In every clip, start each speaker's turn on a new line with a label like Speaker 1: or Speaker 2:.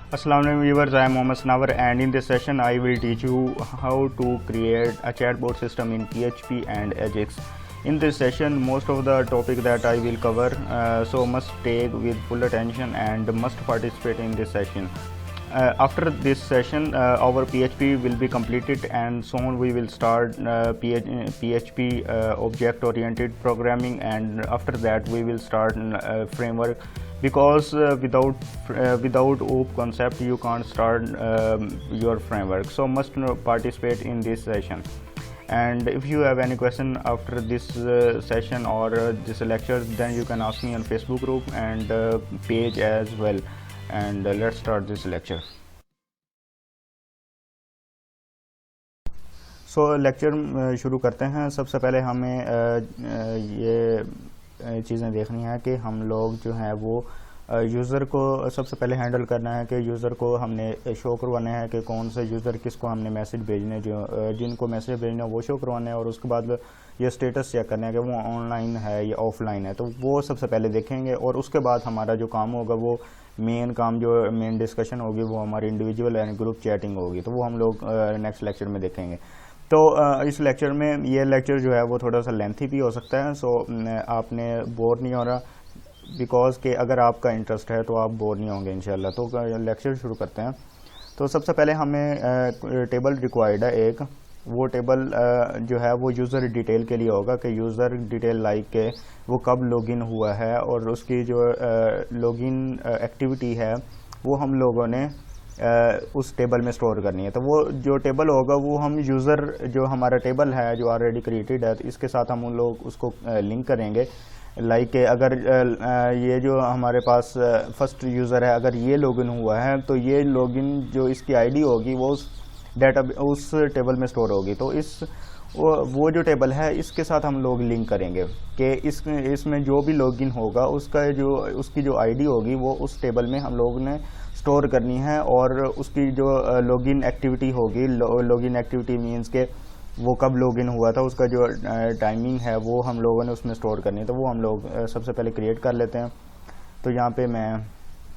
Speaker 1: Assalamualaikum viewers, I am Mohammed Snawar and in this session I will teach you how to create a chatbot system in PHP and Ajax. In this session most of the topic that I will cover, so must take with full attention and must participate in this session. After this session our PHP will be completed and soon we will start PHP object oriented programming, and after that we will start framework, because without OOP concept you can't start your framework. So must participate in this session. And if you have any question after this session or this lecture, then you can ask me on Facebook group and page as well. And let's start this lecture. So lecture शुरू करते हैं। सबसे पहले हमें ये चीज़ें देखनी है कि हम लोग जो है वो यूज़र को सबसे पहले हैंडल करना है कि यूज़र को हमने शो करवाना है कि कौन से यूज़र किसको हमने मैसेज भेजने, जो जिनको मैसेज भेजना वो शो करवाना है, और उसके बाद ये स्टेटस चेक करना है कि वो ऑनलाइन है या ऑफलाइन है। तो वो सबसे पहले देखेंगे और उसके बाद हमारा जो काम होगा वो मेन काम, जो मेन डिस्कशन होगी वो हमारी इंडिविजुअल एंड ग्रुप चैटिंग होगी। तो वो हम लोग नेक्स्ट लेक्चर में देखेंगे। तो इस लेक्चर में ये लेक्चर जो है वो थोड़ा सा लेंथी भी हो सकता है, सो आपने बोर नहीं हो रहा, बिकॉज कि अगर आपका इंटरेस्ट है तो आप बोर नहीं होंगे इंशाल्लाह। तो लेक्चर शुरू करते हैं। तो सबसे पहले हमें टेबल रिक्वायर्ड है एक, वो टेबल जो है वो यूज़र डिटेल के लिए होगा कि यूज़र डिटेल लाइक के वो कब लॉगिन हुआ है और उसकी जो लॉगिन एक्टिविटी है वो हम लोगों ने उस टेबल में स्टोर करनी है। तो वो जो टेबल होगा वो हम यूज़र जो हमारा टेबल है जो ऑलरेडी क्रिएटेड है, तो इसके साथ हम उन लोग उसको लिंक करेंगे। लाइक अगर ये जो हमारे पास फर्स्ट यूज़र है, अगर ये लॉगिन हुआ है तो ये लॉगिन जो इसकी आईडी होगी वो उस टेबल में स्टोर होगी। तो वो जो टेबल है इसके साथ हम लोग लिंक करेंगे कि इसमें जो भी लॉगिन होगा उसकी जो आईडी होगी वो उस टेबल में हम लोग ने स्टोर करनी है, और उसकी जो लॉगिन एक्टिविटी होगी, लॉगिन एक्टिविटी मींस के वो कब लॉगिन हुआ था उसका जो टाइमिंग है वो हम लोगों ने उसमें स्टोर करनी है। तो वो हम लोग सबसे पहले क्रिएट कर लेते हैं। तो यहाँ पे मैं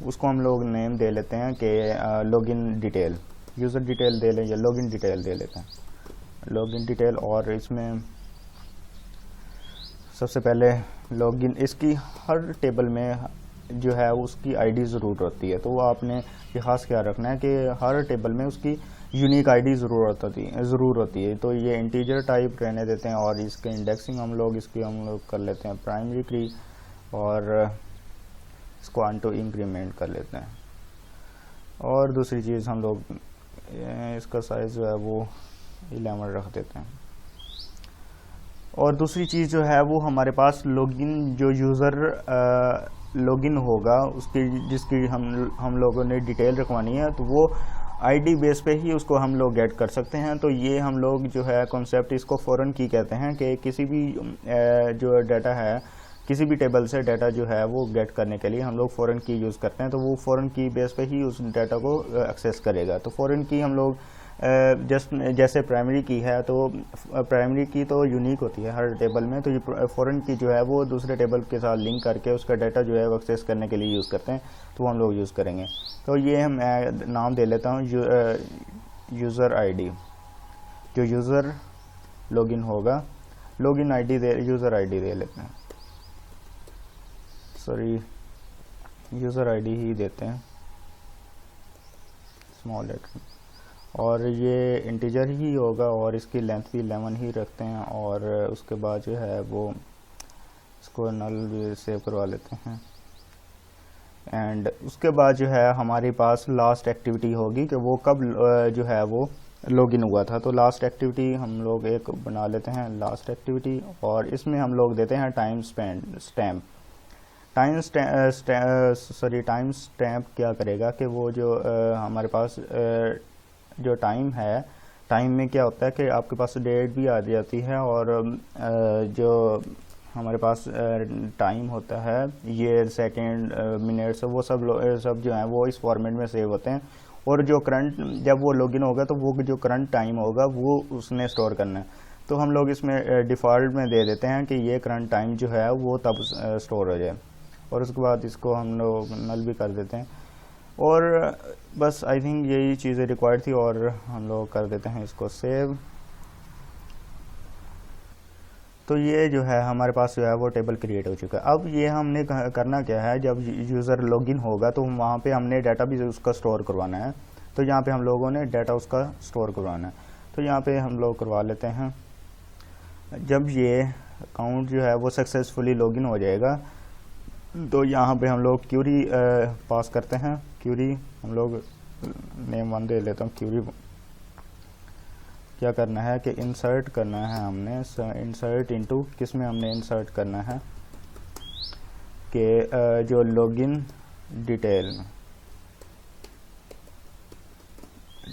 Speaker 1: उसको हम लोग नेम दे लेते हैं कि लॉगिन डिटेल, यूज़र डिटेल दे लें या लॉगिन डिटेल दे लेते हैं, लॉगिन डिटेल। और इसमें सबसे पहले लॉगिन, इसकी हर टेबल में जो है उसकी आईडी ज़रूर होती है, तो वो आपने ये ख़ास ख्याल रखना है कि हर टेबल में उसकी यूनिक आईडी ज़रूर होती है। तो ये इंटीजर टाइप रहने देते हैं, और इसके इंडेक्सिंग हम लोग कर लेते हैं प्राइमरी की, और इसको ऑटो इंक्रीमेंट कर लेते हैं। और दूसरी चीज़ हम लोग इसका साइज़ जो है वो 11 रख देते हैं। और दूसरी चीज़ जो है वो हमारे पास लॉगिन, जो यूज़र लॉगिन होगा उसकी जिसकी हम लोगों ने डिटेल रखवानी है, तो वो आईडी बेस पे ही उसको हम लोग गेट कर सकते हैं। तो ये हम लोग जो है कॉन्सेप्ट इसको फॉरेन की कहते हैं कि किसी भी जो डाटा है, किसी भी टेबल से डाटा जो है वो गेट करने के लिए हम लोग फॉरेन की यूज़ करते हैं। तो वो फॉरेन की बेस पे ही उस डाटा को एक्सेस करेगा। तो फॉरेन की हम लोग जैसे प्राइमरी की है, तो प्राइमरी की तो यूनिक होती है हर टेबल में, तो ये फॉरेन की जो है वो दूसरे टेबल के साथ लिंक करके उसका डाटा जो है वो एक्सेस करने के लिए यूज़ करते हैं। तो हम लोग यूज़ करेंगे। तो ये हम नाम दे लेता हूँ यूज़र आईडी, जो यूज़र लॉगिन होगा, लॉगिन आईडी यूज़र आईडी दे लेते हैं, सॉरी यूज़र आईडी ही देते हैं स्मॉल लेटर, और ये इंटीजर ही होगा और इसकी लेंथ भी 11 ही रखते हैं। और उसके बाद जो है वो इसको नल भी सेव करवा लेते हैं। एंड उसके बाद जो है हमारे पास लास्ट एक्टिविटी होगी कि वो कब जो है वो लॉगिन हुआ था। तो लास्ट एक्टिविटी हम लोग एक बना लेते हैं, लास्ट एक्टिविटी, और इसमें हम लोग देते हैं टाइम स्टैम्प। टाइम स्टैम्प क्या करेगा कि वो जो हमारे पास जो टाइम है, टाइम में क्या होता है कि आपके पास डेट भी आ जाती है, और जो हमारे पास टाइम होता है, ईयर, सेकेंड, मिनट्स, वो सब जो है वो इस फॉर्मेट में सेव होते हैं। और जो करंट, जब वो लॉगिन होगा तो वो जो करंट टाइम होगा वो उसने स्टोर करना है। तो हम लोग इसमें डिफ़ॉल्ट में दे देते हैं कि ये करंट टाइम जो है वो तब स्टोर हो जाए, और उसके बाद इसको हम लोग नल भी कर देते हैं। और बस आई थिंक यही चीज़ें रिक्वायर्ड थी और हम लोग कर देते हैं इसको सेव। तो ये जो है हमारे पास जो है वो टेबल क्रिएट हो चुका है। अब ये हमने करना क्या है, जब यूज़र लॉगिन होगा तो वहाँ पे हमने डाटा भी उसका स्टोर करवाना है। तो यहाँ पे हम लोगों ने डाटा उसका स्टोर करवाना है, तो यहाँ पे हम लोग करवा लेते हैं। जब ये अकाउंट जो है वो सक्सेसफुली लॉगिन हो जाएगा तो यहाँ पे हम लोग क्यूरी पास करते हैं। क्यूरी हम लोग नेम 1 दे लेता हूँ। क्यूरी क्या करना है कि इंसर्ट करना है हमने, इंसर्ट इनटू, किस में हमने इंसर्ट करना है कि जो लॉगिन डिटेल,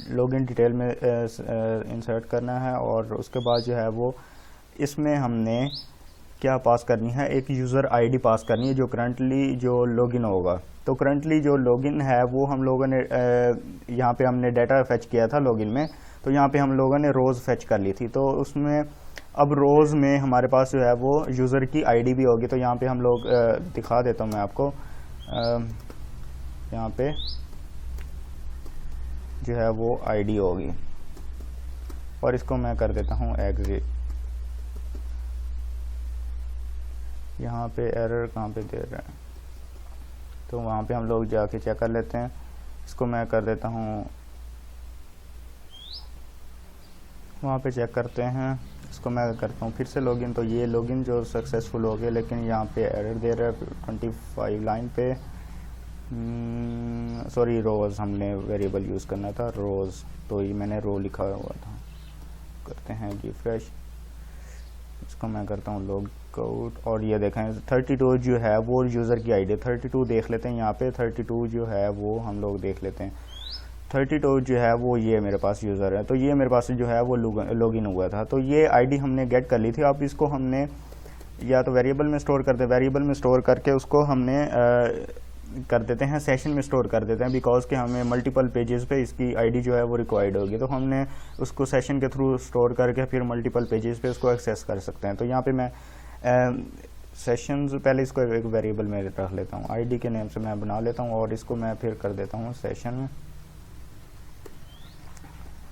Speaker 1: लॉगिन डिटेल में इंसर्ट करना है। और उसके बाद जो है वो इसमें हमने क्या पास करनी है, एक यूज़र आईडी पास करनी है जो करंटली जो लॉगिन होगा। तो करंटली जो लॉगिन है वो हम लोगों ने यहाँ पे हमने डाटा फेच किया था लॉगिन में, तो यहाँ पे हम लोगों ने रोज़ फेच कर ली थी। तो उसमें अब रोज़ में हमारे पास जो है वो यूज़र की आईडी भी होगी। तो यहाँ पे हम लोग दिखा देता हूँ मैं आपको, यहाँ पे जो है वो आईडी होगी और इसको मैं कर देता हूँ एग्जिट। यहाँ पे एरर कहाँ पे दे रहा है, तो वहाँ पे हम लोग जाके चेक कर लेते हैं। इसको मैं कर देता हूँ, वहाँ पे चेक करते हैं। इसको मैं करता हूँ फिर से लॉगिन, तो ये लॉगिन जो सक्सेसफुल हो गया, लेकिन यहाँ पे एरर दे रहा है 25 लाइन पे। सॉरी, रोज़ हमने वेरिएबल यूज़ करना था, रोज़, तो ये मैंने रो लिखा हुआ था। करते हैं रिफ्रेश, इसको मैं करता हूँ लॉग आउट और ये देखें 32 जो है वो यूज़र की आईडी, 32 देख लेते हैं। यहाँ पे 32 जो है वो हम लोग देख लेते हैं। 32 जो है वो ये मेरे पास यूज़र है, तो ये मेरे पास जो है वो लॉगिन हुआ था। तो ये आईडी हमने गेट कर ली थी। अब इसको हमने या तो वेरिएबल में स्टोर करते हैं, वेरिएबल में स्टोर करके उसको हमने कर देते हैं सेशन में स्टोर कर देते हैं, बिकॉज कि हमें मल्टीपल पेजेस पे इसकी आईडी जो है वो रिक्वायर्ड होगी। तो हमने उसको सेशन के थ्रू स्टोर करके फिर मल्टीपल पेजेस पे उसको एक्सेस कर सकते हैं। तो यहाँ पे मैं सेशंस पहले इसको एक वेरिएबल में रख लेता हूँ, आईडी के नेम से मैं बना लेता हूँ और इसको मैं फिर कर देता हूँ सेशन में।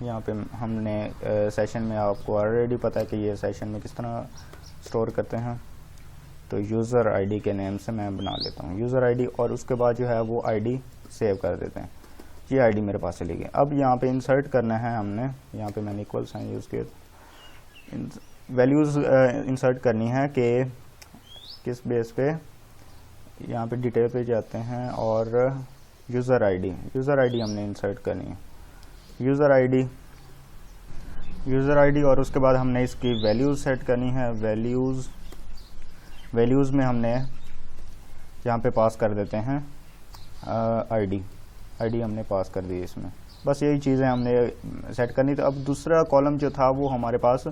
Speaker 1: यहाँ पे हमने सेशन में, आपको ऑलरेडी पता है कि ये सेशन में किस तरह स्टोर करते हैं। तो यूज़र आईडी के नेम से मैं बना लेता हूँ यूज़र आईडी और उसके बाद जो है वो आईडी सेव कर देते हैं। ये आईडी मेरे पास चली गई। अब यहाँ पे इंसर्ट करना है हमने, यहाँ पे मैंने इक्वल साइन यूज़ किया। वैल्यूज़ इंसर्ट करनी है कि किस बेस पे, यहाँ पे डिटेल पे जाते हैं और यूज़र आईडी हमने इंसर्ट करनी है। यूज़र आईडी और उसके बाद हमने इसकी वैल्यूज़ सेट करनी है। वैल्यूज़ में हमने यहाँ पे पास कर देते हैं आईडी हमने पास कर दी इसमें। बस यही चीज़ें हमने सेट करनी थी। अब दूसरा कॉलम जो था वो हमारे पास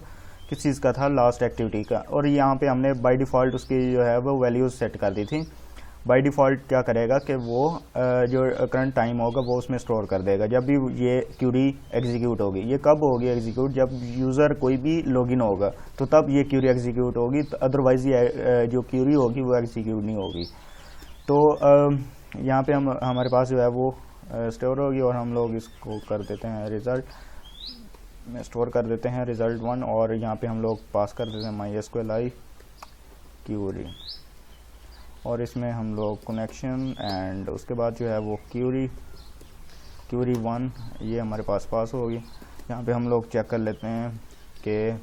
Speaker 1: किस चीज़ का था, लास्ट एक्टिविटी का, और यहाँ पे हमने बाय डिफ़ॉल्ट उसकी जो है वो वैल्यूज़ सेट कर दी थी। बाय डिफ़ॉल्ट क्या करेगा कि वो जो करंट टाइम होगा वो उसमें स्टोर कर देगा जब भी ये क्यूरी एग्जीक्यूट होगी। ये कब होगी एग्जीक्यूट, जब यूज़र कोई भी लॉगिन होगा तो तब ये क्यूरी एग्जीक्यूट होगी, अदरवाइज़ ये जो क्यूरी होगी वो एग्जीक्यूट नहीं होगी। तो यहाँ पे हमारे पास जो है वो स्टोर होगी और हम लोग इसको कर देते हैं रिज़ल्ट में स्टोर कर देते हैं रिज़ल्ट 1 और यहाँ पे हम लोग पास कर देते हैं MySQL क्यूरी और इसमें हम लोग कनेक्शन एंड उसके बाद जो है वो क्यूरी 1 ये हमारे पास होगी। यहाँ पे हम लोग चेक कर लेते हैं कि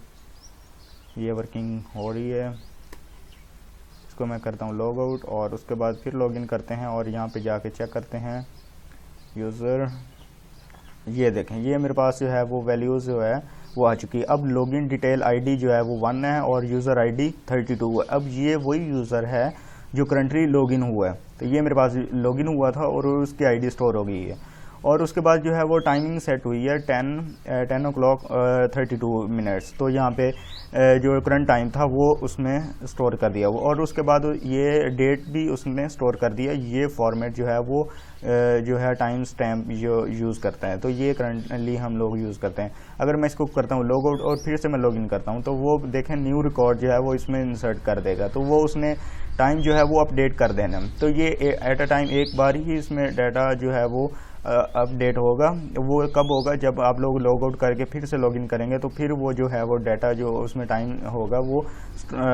Speaker 1: ये वर्किंग हो रही है। इसको मैं करता हूँ लॉग आउट और उसके बाद फिर लॉगिन करते हैं और यहाँ पे जाके चेक करते हैं यूज़र। ये देखें ये मेरे पास जो है वो वैल्यूज़ जो है वो आ चुकी है। अब लॉगिन डिटेल आईडी जो है वो 1 है और यूज़र आईडी 32 है। अब ये वही यूज़र है जो करंटली लॉगिन हुआ है। तो ये मेरे पास लॉगिन हुआ था और उसकी आईडी स्टोर हो गई है और उसके बाद जो है वो टाइमिंग सेट हुई है 10:32 तो यहाँ पे जो करंट टाइम था वो उसमें स्टोर कर दिया वो, और उसके बाद ये डेट भी उसने स्टोर कर दिया। ये फॉर्मेट जो है वो जो है टाइम स्टैम्प जो यूज़ करता है, तो ये करंटली हम लोग यूज़ करते हैं। अगर मैं इसको करता हूँ लॉग आउट और फिर से मैं लॉगिन करता हूँ, तो वो देखें न्यू रिकॉर्ड जो है वो इसमें इंसर्ट कर देगा, तो वो उसने टाइम जो है वो अपडेट कर देना। तो ये एट अ टाइम एक बार ही इसमें डाटा जो है वो अपडेट होगा। वो कब होगा, जब आप लोग लॉग आउट करके फिर से लॉगिन करेंगे, तो फिर वो जो है वो डाटा जो उसमें टाइम होगा वो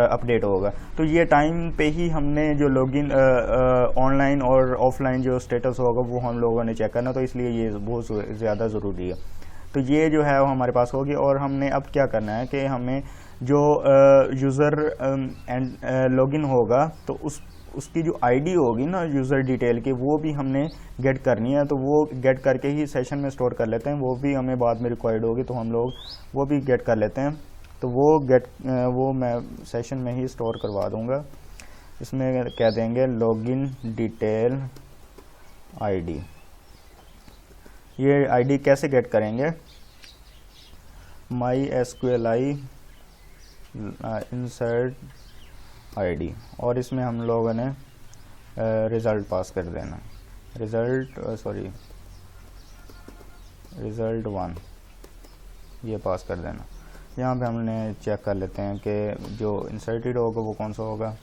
Speaker 1: अपडेट होगा। तो ये टाइम पे ही हमने जो लॉगिन ऑनलाइन और ऑफलाइन जो स्टेटस होगा वो हम लोगों ने चेक करना, तो इसलिए ये बहुत ज़्यादा ज़रूरी है। तो ये जो है वो हमारे पास होगी, और हमने अब क्या करना है कि हमें जो यूज़र एंड लॉगिन होगा, तो उसकी जो आईडी होगी ना यूज़र डिटेल की, वो भी हमने गेट करनी है। तो वो गेट करके ही सेशन में स्टोर कर लेते हैं, वो भी हमें बाद में रिक्वायर्ड होगी, तो हम लोग वो भी गेट कर लेते हैं। तो वो मैं सेशन में ही स्टोर करवा दूंगा। इसमें कह देंगे लॉगिन डिटेल आईडी। ये आईडी कैसे गेट करेंगे, MySQLi इंसर्ट आईडी, और इसमें हम लोगों ने रिज़ल्ट पास कर देना, रिज़ल्ट 1 ये पास कर देना। यहाँ पे हमने चेक कर लेते हैं कि जो इंसर्टेड होगा वो कौन सा होगा।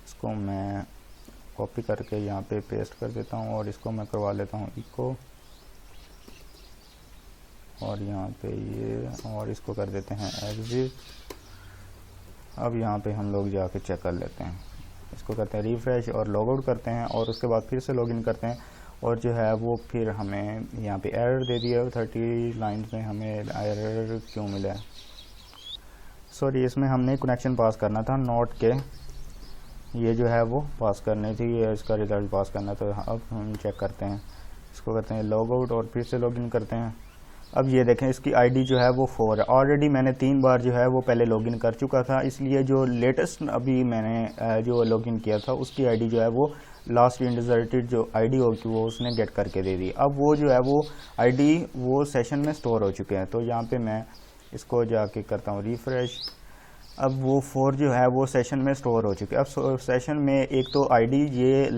Speaker 1: इसको मैं कॉपी करके यहाँ पे पेस्ट कर देता हूँ, और इसको मैं करवा लेता हूँ इको, और यहाँ पे ये, और इसको कर देते हैं एग्जिट। अब यहाँ पे हम लोग जाके चेक कर लेते हैं, इसको करते हैं रिफ्रेश और लॉग आउट करते हैं, और उसके बाद फिर से लॉगिन करते हैं, और जो है वो फिर हमें यहाँ पे एरर दे दिया 30 लाइन्स में। हमें एरर क्यों मिला है, सॉरी, इसमें हमने कनेक्शन पास करना था नोट के, ये जो है वो पास करनी थी, ये इसका रिज़ल्ट पास करना। तो अब हम चेक करते हैं, इसको करते हैं लॉग आउट और फिर से लॉगिन करते हैं। अब ये देखें इसकी आईडी जो है वो 4 है। ऑलरेडी मैंने 3 बार जो है वो पहले लॉगिन कर चुका था, इसलिए जो लेटेस्ट अभी मैंने जो लॉगिन किया था उसकी आईडी जो है वो लास्ट इंसर्टेड जो आईडी होगी वो उसने गेट करके दे दी। अब वो जो है वो आईडी वो सेशन में स्टोर हो चुके हैं। तो यहाँ पे मैं इसको जाके करता हूँ रिफ्रेश। अब वो 4 जो है वो सेशन में स्टोर हो चुके हैं। अब सेशन में एक तो आईडी ये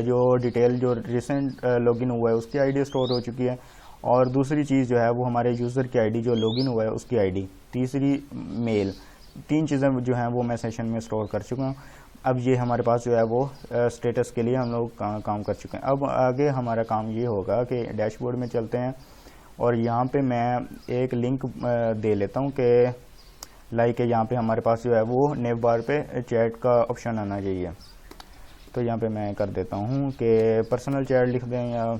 Speaker 1: जो डिटेल जो रिसेंट लॉगिन हुआ है उसकी आईडी स्टोर हो चुकी है, और दूसरी चीज़ जो है वो हमारे यूज़र की आईडी जो लॉगिन हुआ है उसकी आईडी, तीसरी मेल, 3 चीज़ें जो हैं वो मैं सेशन में स्टोर कर चुका हूँ। अब ये हमारे पास जो है वो स्टेटस के लिए हम लोग काम कर चुके हैं। अब आगे हमारा काम ये होगा कि डैशबोर्ड में चलते हैं, और यहाँ पे मैं एक लिंक दे लेता हूँ कि लाइक यहाँ पे हमारे पास जो है वो नेव बार पे चैट का ऑप्शन आना चाहिए। तो यहाँ पे मैं कर देता हूँ कि पर्सनल चैट लिख दें, या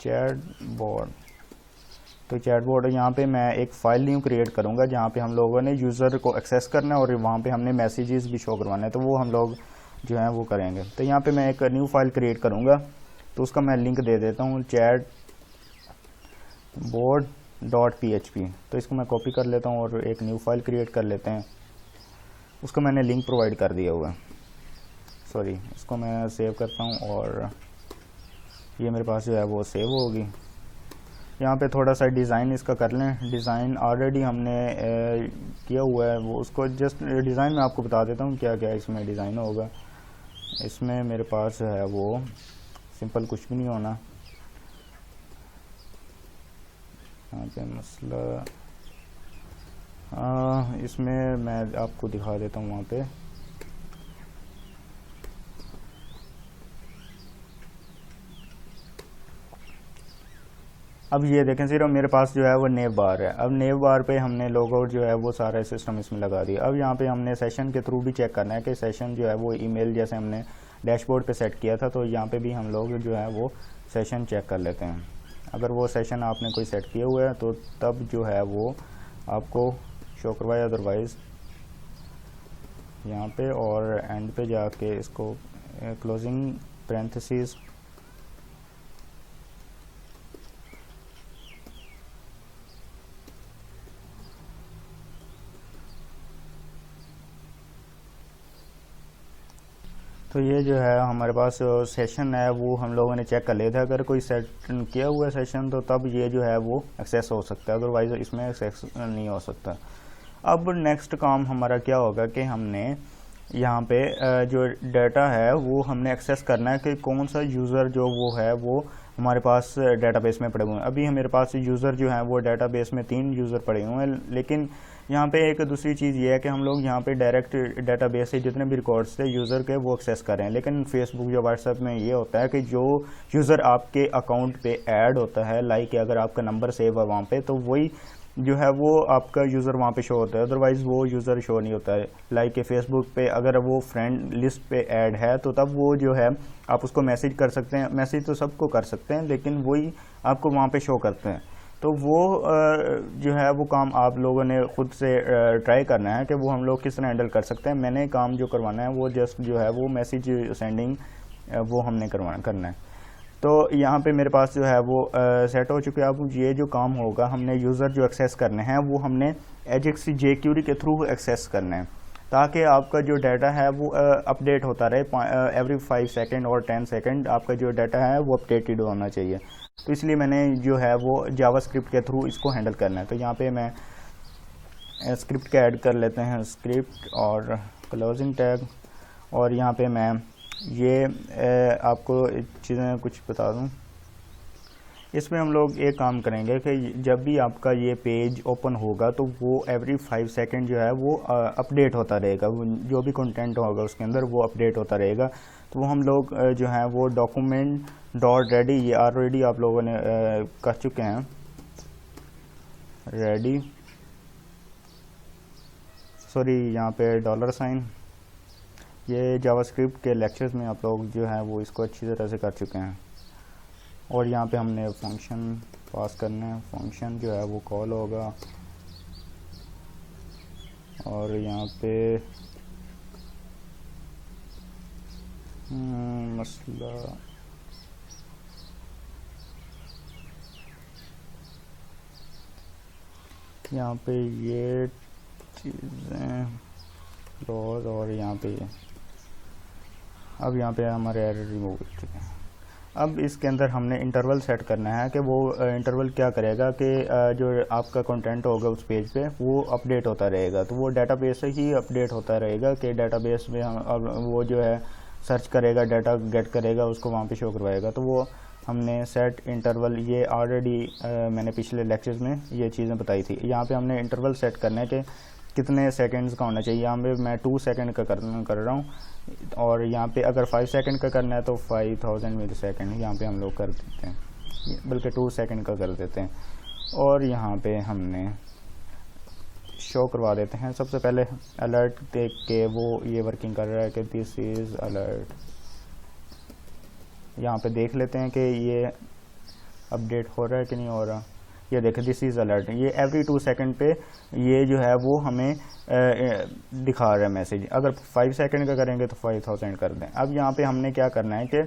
Speaker 1: चैट बोर्ड। तो चैट बोर्ड यहाँ पे मैं एक फ़ाइल न्यू क्रिएट करूँगा जहाँ पे हम लोगों ने यूज़र को एक्सेस करना है, और वहाँ पे हमने मैसेजेस भी शो करवाने हैं, तो वो हम लोग जो है वो करेंगे। तो यहाँ पे मैं एक न्यू फाइल क्रिएट करूँगा, तो उसका मैं लिंक दे देता हूँ चैट बोर्ड .php। तो इसको मैं कॉपी कर लेता हूँ और एक न्यू फाइल क्रिएट कर लेते हैं। उसको मैंने लिंक प्रोवाइड कर दिया हुआ है, सॉरी, इसको मैं सेव करता हूँ, और ये मेरे पास जो है वो सेव होगी। यहाँ पे थोड़ा सा डिज़ाइन इसका कर लें। डिज़ाइन ऑलरेडी हमने किया हुआ है, वो उसको जस्ट डिज़ाइन में आपको बता देता हूँ क्या क्या इसमें डिज़ाइन होगा। इसमें मेरे पास जो है वो सिंपल कुछ भी नहीं होना। यहाँ पे मसला इसमें मैं आपको दिखा देता हूँ वहाँ पे। अब ये देखें सिर्फ मेरे पास जो है वो नेव बार है। अब नेव बार पे हमने लॉग आउट जो है वो सारा सिस्टम इसमें लगा दिया। अब यहाँ पे हमने सेशन के थ्रू भी चेक करना है कि सेशन जो है वो ईमेल जैसे हमने डैशबोर्ड पे सेट किया था, तो यहाँ पे भी हम लोग जो है वो सेशन चेक कर लेते हैं। अगर वो सेशन आपने कोई सेट किया हुआ है तो तब जो है वो आपको शो करवाए, अदरवाइज़ यहाँ पे और एंड पे जाके इसको क्लोजिंग पैरेंथेसिस तो ये जो है हमारे पास सेशन है वो हम लोगों ने चेक कर लिया था। अगर कोई सेट किया हुआ है सेशन तो तब ये जो है वो एक्सेस हो सकता है, अदरवाइज इसमें एक्सेस नहीं हो सकता। अब नेक्स्ट काम हमारा क्या होगा कि हमने यहाँ पे जो डाटा है वो हमने एक्सेस करना है कि कौन सा यूज़र जो वो है वो हमारे पास डेटाबेस में पड़े हुए हैं। अभी मेरे पास यूज़र जो हैं वो डेटाबेस में 3 यूज़र पड़े हुए हैं, लेकिन यहाँ पे एक दूसरी चीज़ ये है कि हम लोग यहाँ पे डायरेक्ट डेटाबेस से जितने भी रिकॉर्ड्स थे यूज़र के वो एक्सेस करें। लेकिन फेसबुक या व्हाट्सएप में ये होता है कि जो यूज़र आपके अकाउंट पे ऐड होता है, लाइक अगर आपका नंबर सेव है वहाँ पे, तो वही जो है वो आपका यूज़र वहाँ पे शो होता है, अदरवाइज़ वो यूज़र शो नहीं होता है। लाइक फेसबुक पे अगर वो फ्रेंड लिस्ट पे ऐड है तो तब वो जो है आप उसको मैसेज कर सकते हैं, मैसेज तो सबको कर सकते हैं, लेकिन वही आपको वहाँ पे शो करते हैं। तो वो जो है वो काम आप लोगों ने खुद से ट्राई करना है कि वो हम लोग किस तरह हैंडल कर सकते हैं। मैंने काम जो करवाना है वो जस्ट जो है वो मैसेज सेंडिंग वो हमने करना है। तो यहाँ पे मेरे पास जो है वो सेट हो चुके हैं। अब ये जो काम होगा, हमने यूज़र जो एक्सेस करने हैं वो हमने एजेक्स jQuery के थ्रू एक्सेस करने हैं, ताकि आपका जो डाटा है वो अपडेट होता रहे। एवरी 5 सेकेंड और 10 सेकेंड आपका जो डाटा है वो अपडेटेड होना चाहिए। तो इसलिए मैंने जो है वो जावास्क्रिप्ट के थ्रू इसको हैंडल करना है। तो यहाँ पे मैं स्क्रिप्ट का ऐड कर लेते हैं, स्क्रिप्ट और क्लोजिंग टैग, और यहाँ पे मैं ये आपको चीज़ें कुछ बता दूँ। इसमें हम लोग एक काम करेंगे कि जब भी आपका ये पेज ओपन होगा तो वो एवरी 5 सेकेंड जो है वो अपडेट होता रहेगा, जो भी कंटेंट होगा उसके अंदर वो अपडेट होता रहेगा। तो वो हम लोग जो है वो डॉक्यूमेंट डॉट रेडी, ये ऑलरेडी आप लोगों ने कर चुके हैं, रेडी, सॉरी यहाँ पे $, ये जावास्क्रिप्ट के लेक्चर्स में आप लोग जो है वो इसको अच्छी तरह से कर चुके हैं। और यहाँ पे हमने फंक्शन पास करना है, फंक्शन जो है वो कॉल होगा, और यहाँ पे मसला यहाँ पे ये चीज़ें क्लोज, और यहाँ पे अब यहाँ पे हमारे एरर रिमूव हो चुके हैं। अब इसके अंदर हमने इंटरवल सेट करना है कि वो इंटरवल क्या करेगा कि जो आपका कंटेंट होगा उस पेज पे वो अपडेट होता रहेगा। तो वो डेटाबेस से ही अपडेट होता रहेगा कि डेटाबेस में अब वो जो है सर्च करेगा, डाटा गेट करेगा, उसको वहाँ पे शो करवाएगा। तो वो हमने सेट इंटरवल, ये ऑलरेडी मैंने पिछले लेक्चर्स में ये चीज़ें बताई थी। यहाँ पे हमने इंटरवल सेट करना है कि कितने सेकंड्स का होना चाहिए। यहाँ पे मैं 2 सेकंड का कर रहा हूँ, और यहाँ पे अगर 5 सेकंड का करना है तो 5000 मिली सेकेंड यहाँ पे हम लोग कर देते हैं, बल्कि 2 सेकंड का कर देते हैं। और यहाँ पे हमने शो करवा देते हैं। सबसे पहले अलर्ट देख के वो ये वर्किंग कर रहा है कि दिस इज़ अलर्ट। यहाँ पे देख लेते हैं कि ये अपडेट हो रहा है कि नहीं हो रहा। ये देखें, दिस इज़ अलर्ट, ये एवरी 2 सेकंड पे ये जो है वो हमें दिखा रहा है मैसेज। अगर 5 सेकंड का करेंगे तो 5000 कर दें। अब यहाँ पे हमने क्या करना है कि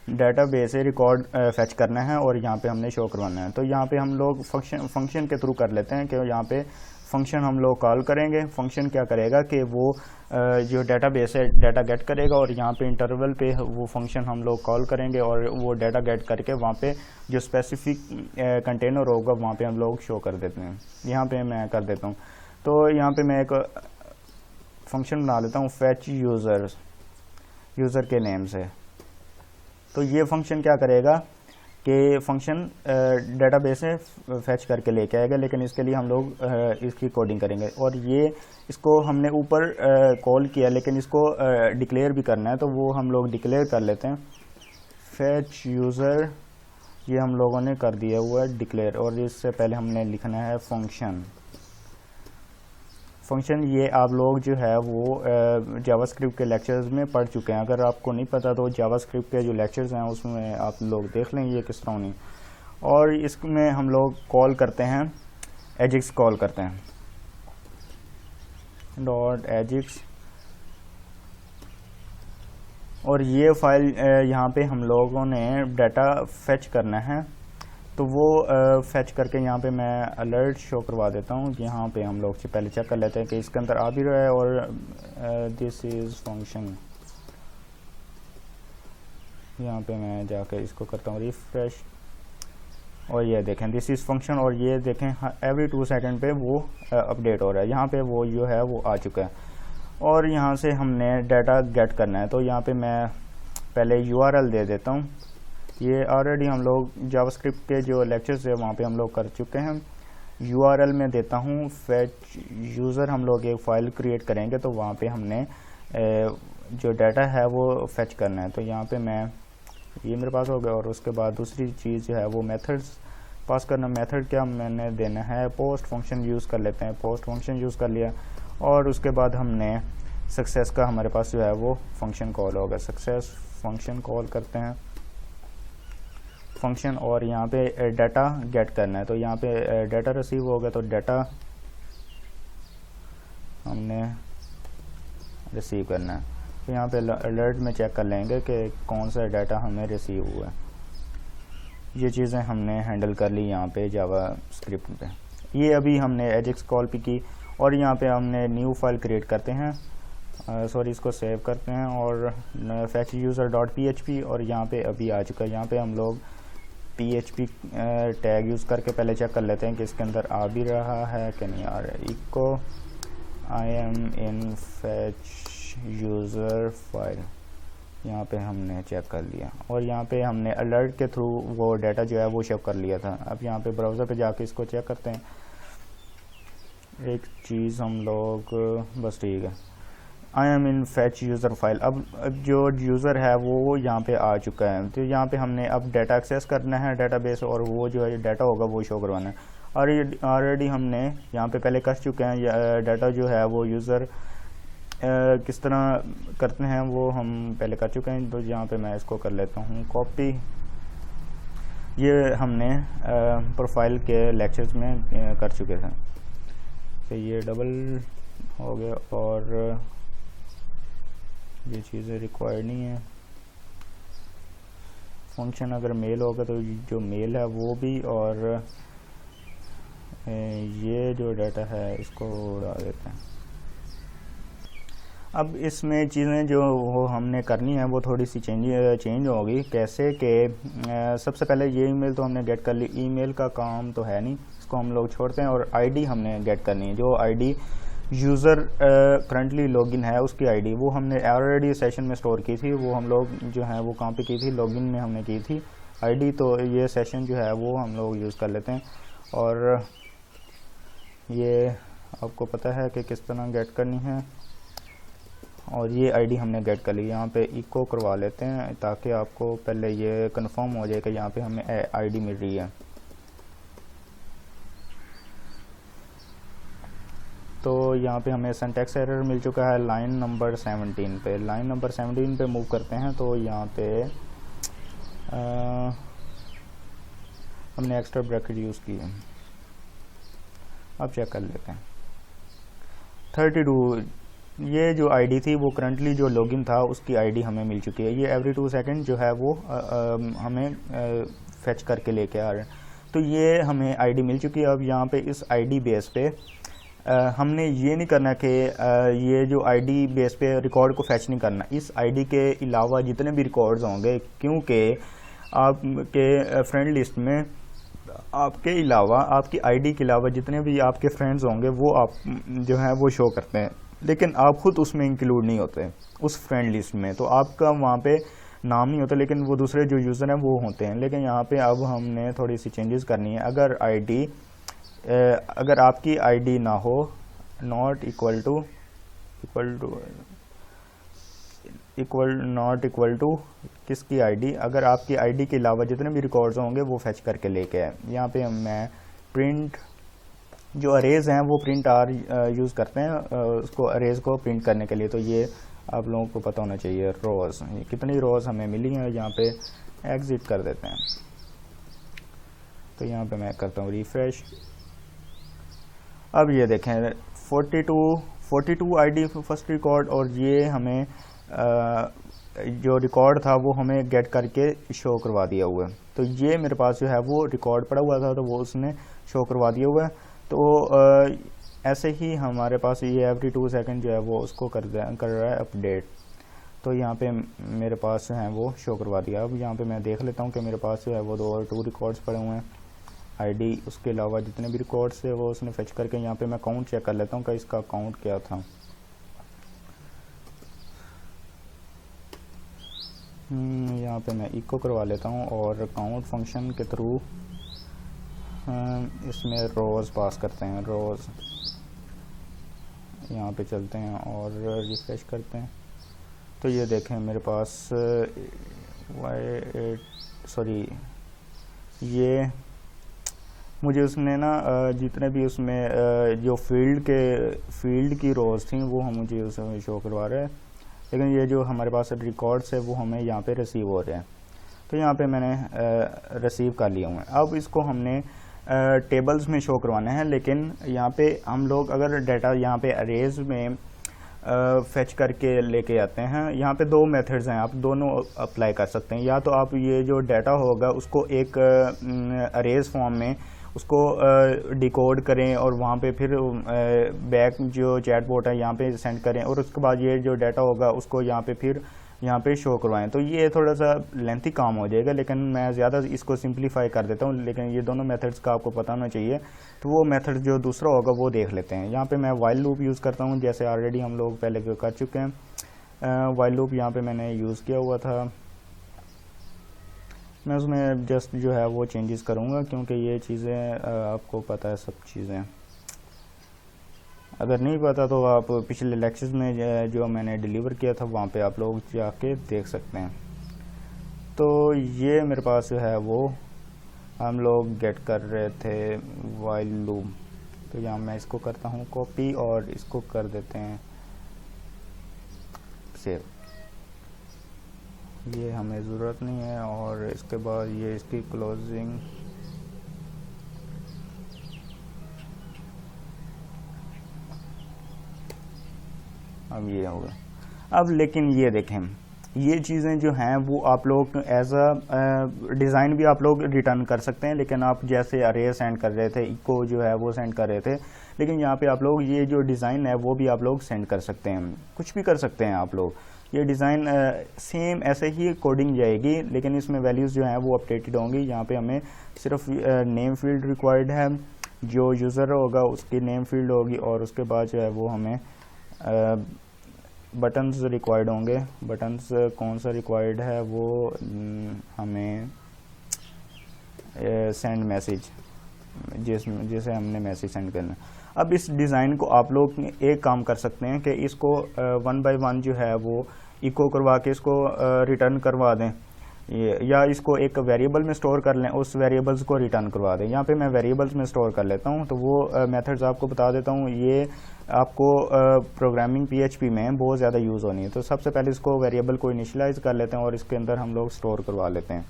Speaker 1: डाटाबेस से रिकॉर्ड फैच करना है और यहाँ पे हमने शो करवाना है। तो यहाँ पे हम लोग फंक्शन के थ्रू कर लेते हैं कि यहाँ पे फंक्शन हम लोग कॉल करेंगे। फंक्शन क्या करेगा कि वो जो डाटाबेस है डाटा गेट करेगा, और यहाँ पे इंटरवल पे वो फंक्शन हम लोग कॉल करेंगे, और वो डाटा गेट करके वहाँ पे जो स्पेसिफिक कंटेनर होगा वहाँ पे हम लोग शो कर देते हैं। यहाँ पे मैं कर देता हूँ। तो यहाँ पे मैं एक फंक्शन बना लेता हूँ, फैच यूज़र के नेम से। तो ये फंक्शन क्या करेगा कि फंक्शन डेटाबेस से फैच करके लेके आएगा, लेकिन इसके लिए हम लोग इसकी कोडिंग करेंगे। और ये इसको हमने ऊपर कॉल किया, लेकिन इसको डिक्लेयर भी करना है, तो वो हम लोग डिक्लेयर कर लेते हैं। फैच यूज़र ये हम लोगों ने कर दिया हुआ है डिक्लेयर, और इससे पहले हमने लिखना है फंक्शन। ये आप लोग जो है वो जावास्क्रिप्ट के लेक्चर्स में पढ़ चुके हैं। अगर आपको नहीं पता तो जावास्क्रिप्ट के जो लेक्चर्स हैं उसमें आप लोग देख लें ये किस तरह होनी। और इसमें हम लोग कॉल करते हैं, एजिक्स कॉल करते हैं, डॉट एजिक्स, और ये फाइल यहाँ पे हम लोगों ने डाटा फेच करना है। तो वो फेच करके यहाँ पे मैं अलर्ट शो करवा देता हूँ। यहाँ पे हम लोग पहले चेक कर लेते हैं कि इसके अंदर आ भी रहा है, और दिस इज़ फंक्शन। यहाँ पे मैं जाकर इसको करता हूँ रिफ्रेश, और ये देखें दिस इज़ फंक्शन, और ये देखें एवरी 2 सेकंड पे वो अपडेट हो रहा है। यहाँ पे वो जो है वो आ चुका है। और यहाँ से हमने डाटा गेट करना है, तो यहाँ पे मैं पहले URL दे देता हूँ। ये ऑलरेडी हम लोग जावास्क्रिप्ट के जो लेक्चर्स है वहाँ पे हम लोग कर चुके हैं। URL में देता हूँ फेच यूज़र, हम लोग एक फ़ाइल क्रिएट करेंगे तो वहाँ पे हमने जो डाटा है वो फेच करना है। तो यहाँ पे मैं ये मेरे पास हो गया, और उसके बाद दूसरी चीज़ जो है वो मेथड्स पास करना। मेथड क्या मैंने देना है, पोस्ट फंक्शन यूज़ कर लेते हैं। पोस्ट फंक्शन यूज़ कर लिया, और उसके बाद हमने सक्सेस का हमारे पास जो है वो फंक्शन कॉल होगा। सक्सेस फंक्शन कॉल करते हैं फंक्शन, और यहाँ पे डाटा गेट करना है। तो यहाँ पे डाटा रिसीव होगा, तो डाटा हमने रिसीव करना है। तो यहाँ पे अलर्ट में चेक कर लेंगे कि कौन सा डाटा हमें रिसीव हुआ है। ये चीज़ें हमने हैंडल कर ली यहाँ पे जावास्क्रिप्ट पे। ये अभी हमने एजेक्स कॉल भी की, और यहाँ पे हमने न्यू फाइल क्रिएट करते हैं, सॉरी इसको सेव करते हैं, और fetch user .php, और यहाँ पे अभी आ चुका है। यहाँ पे हम लोग PHP टैग यूज़ करके पहले चेक कर लेते हैं कि इसके अंदर आ भी रहा है कि नहीं आ रहा है। Echo I am in fetch user file, यहाँ पे हमने चेक कर लिया, और यहाँ पे हमने अलर्ट के थ्रू वो डाटा जो है वो शेव कर लिया था। अब यहाँ पे ब्राउज़र पे जाके इसको चेक करते हैं। एक चीज़ हम लोग बस ठीक है, आई am in fetch user file. अब जो यूज़र है वो यहाँ पे आ चुका है। तो यहाँ पे हमने अब डाटा एक्सेस करना है डेटाबेस, और वो जो है डाटा होगा वो शो करवाना है। और ये ऑलरेडी हमने यहाँ पे पहले कर चुके हैं। डाटा जो है वो यूज़र किस तरह करते हैं वो हम पहले कर चुके हैं। तो यहाँ पे मैं इसको कर लेता हूँ कॉपी। ये हमने प्रोफाइल के लेक्चर्स में कर चुके थे। तो ये डबल हो गया, और ये चीज़ें रिक्वायर्ड नहीं है। फंक्शन अगर मेल होगा तो जो मेल है वो भी, और ये जो डाटा है इसको उड़ा देते हैं। अब इसमें चीज़ें जो वो हमने करनी है वो थोड़ी सी चेंज होगी। कैसे कि सबसे पहले ये ईमेल तो हमने गेट कर ली। ईमेल का काम तो है नहीं, इसको हम लोग छोड़ते हैं, और आईडी हमने गेट करनी है। जो आईडी यूज़र करंटली लॉगिन है उसकी आईडी वो हमने ऑलरेडी सेशन में स्टोर की थी। वो हम लोग जो है वो कहाँ पे की थी, लॉगिन में हमने की थी आईडी। तो ये सेशन जो है वो हम लोग यूज़ कर लेते हैं, और ये आपको पता है कि किस तरह गेट करनी है। और ये आईडी हमने गेट कर ली। यहाँ पे इको करवा लेते हैं ताकि आपको पहले ये कंफर्म हो जाए कि यहाँ पे हमें आईडी मिल रही है। तो यहाँ पे हमें सिंटैक्स एरर मिल चुका है लाइन नंबर 17 पे। लाइन नंबर 17 पे मूव करते हैं, तो यहाँ पे हमने एक्स्ट्रा ब्रैकेट यूज़ की है। अब चेक कर लेते हैं 32। ये जो आईडी थी वो करंटली जो लॉगिन था उसकी आईडी हमें मिल चुकी है। ये एवरी 2 सेकंड जो है वो हमें फेच करके लेके आ रहे हैं। तो ये हमें आईडी मिल चुकी है। अब यहाँ पे इस आईडी बेस पे हमने ये नहीं करना कि ये जो आईडी बेस पे रिकॉर्ड को फेच नहीं करना। इस आईडी के अलावा जितने भी रिकॉर्ड्स होंगे, क्योंकि आपके फ्रेंड लिस्ट में आपके अलावा, आपकी आईडी के अलावा जितने भी आपके फ्रेंड्स होंगे वो आप जो है वो शो करते हैं, लेकिन आप खुद उसमें इंक्लूड नहीं होते उस फ्रेंड लिस्ट में। तो आपका वहाँ पे नाम नहीं होता, लेकिन वो दूसरे जो यूज़र हैं वो होते हैं। लेकिन यहाँ पे अब हमने थोड़ी सी चेंजेस करनी है। अगर आपकी आईडी ना हो, नॉट इक्वल टू किसकी आईडी, अगर आपकी आईडी के अलावा जितने भी रिकॉर्ड्स होंगे वो फेच करके लेके आए। यहाँ पे मैं प्रिंट जो अरेज हैं वो प्रिंट आर यूज़ करते हैं उसको अरेज को प्रिंट करने के लिए। तो ये आप लोगों को पता होना चाहिए। रोज़ कितनी रोज़ हमें मिली हैं, यहाँ पे एग्जिट कर देते हैं। तो यहाँ पे मैं करता हूँ रिफ्रेश। अब ये देखें 42 आईडी फर्स्ट रिकॉर्ड, और ये हमें जो रिकॉर्ड था वो हमें गेट करके शो करवा दिया हुआ है। तो ये मेरे पास जो है वो रिकॉर्ड पड़ा हुआ था, तो वो उसने शो करवा दिया हुआ है। तो ऐसे ही हमारे पास ये एवरी 2 सेकंड जो है वो उसको कर रहा है अपडेट। तो यहाँ पे मेरे पास जो है वो शो करवा दिया। अब यहाँ पे मैं देख लेता हूँ कि मेरे पास जो है वो 2 और 2 रिकॉर्ड्स पड़े हुए हैं, आईडी उसके अलावा जितने भी रिकॉर्ड्स थे वो उसने फेच करके यहाँ पे मैं काउंट चेक कर लेता हूँ कि इसका काउंट क्या था। यहाँ पे मैं इको करवा लेता हूँ और काउंट फंक्शन के थ्रू इसमें रोज़ पास करते हैं। रोज़ यहाँ पे चलते हैं और रिफ्रेश करते हैं तो ये देखें मेरे पास ये मुझे उसने ना जितने भी उसमें जो फील्ड की रोज़ थी वो हम मुझे उसमें शो करवा रहे हैं, लेकिन ये जो हमारे पास रिकॉर्ड्स है वो हमें यहाँ पे रिसीव हो रहे हैं। तो यहाँ पे मैंने रिसीव कर लिया हुआ है। अब इसको हमने टेबल्स में शो करवाना है, लेकिन यहाँ पे हम लोग अगर डाटा यहाँ पे अरेज में फेच करके लेके आते हैं, यहाँ पे 2 मेथड्स हैं, आप दोनों अप्लाई कर सकते हैं। या तो आप ये जो डाटा होगा उसको एक अरेज फॉर्म में उसको डिकोड करें और वहाँ पे फिर बैक जो चैटबॉट है यहाँ पे सेंड करें, और उसके बाद ये जो डाटा होगा उसको यहाँ पे फिर यहाँ पे शो करवाएं। तो ये थोड़ा सा लेंथी काम हो जाएगा, लेकिन मैं ज़्यादा इसको सिंप्लीफाई कर देता हूँ। लेकिन ये दोनों मेथड्स का आपको पता होना चाहिए, तो वो मेथड जो दूसरा होगा वो देख लेते हैं। यहाँ पे मैं वाइल लूप यूज़ करता हूँ, जैसे ऑलरेडी हम लोग पहले कर चुके हैं। वाइल लूप यहाँ पे मैंने यूज़ किया हुआ था, मैं उसमें जस्ट जो है वो चेंजेस करूँगा, क्योंकि ये चीज़ें आपको पता है सब चीज़ें। अगर नहीं पता तो आप पिछले लेक्चर्स में जो मैंने डिलीवर किया था वहाँ पे आप लोग जाके देख सकते हैं। तो ये मेरे पास जो है वो हम लोग गेट कर रहे थे वाइल लूप। तो यहाँ मैं इसको करता हूँ कॉपी और इसको कर देते हैं सेव। ये हमें ज़रूरत नहीं है, और इसके बाद ये इसकी क्लोजिंग अब ये होगा। अब लेकिन ये देखें, ये चीज़ें जो हैं वो आप लोग एज अ डिज़ाइन भी आप लोग रिटर्न कर सकते हैं, लेकिन आप जैसे अरे सेंड कर रहे थे, इको जो है वो सेंड कर रहे थे, लेकिन यहाँ पे आप लोग ये जो डिज़ाइन है वो भी आप लोग सेंड कर सकते हैं, कुछ भी कर सकते हैं आप लोग। ये डिज़ाइन सेम ऐसे ही कोडिंग जाएगी, लेकिन इसमें वैल्यूज़ जो हैं वो अपडेटेड होंगी। यहाँ पे हमें सिर्फ नेम फील्ड रिक्वायर्ड है, जो यूज़र होगा उसकी नेम फील्ड होगी, और उसके बाद जो है वो हमें बटन्स रिक्वायर्ड होंगे। बटन्स कौन सा रिक्वायर्ड है वो हमें सेंड मैसेज, जैसे हमने मैसेज सेंड करना। अब इस डिज़ाइन को आप लोग एक काम कर सकते हैं कि इसको 1 बाय 1 जो है वो इको करवा के इसको रिटर्न करवा दें, या इसको एक वेरिएबल में स्टोर कर लें, उस वेरिएबल्स को रिटर्न करवा दें। यहाँ पे मैं वेरिएबल्स में स्टोर कर लेता हूँ, तो वो मेथड्स आपको बता देता हूँ। ये आपको प्रोग्रामिंग PHP में बहुत ज़्यादा यूज़ होनी है। तो सबसे पहले इसको वेरिएबल को इनिशियलाइज कर लेते हैं और इसके अंदर हम लोग स्टोर करवा लेते हैं।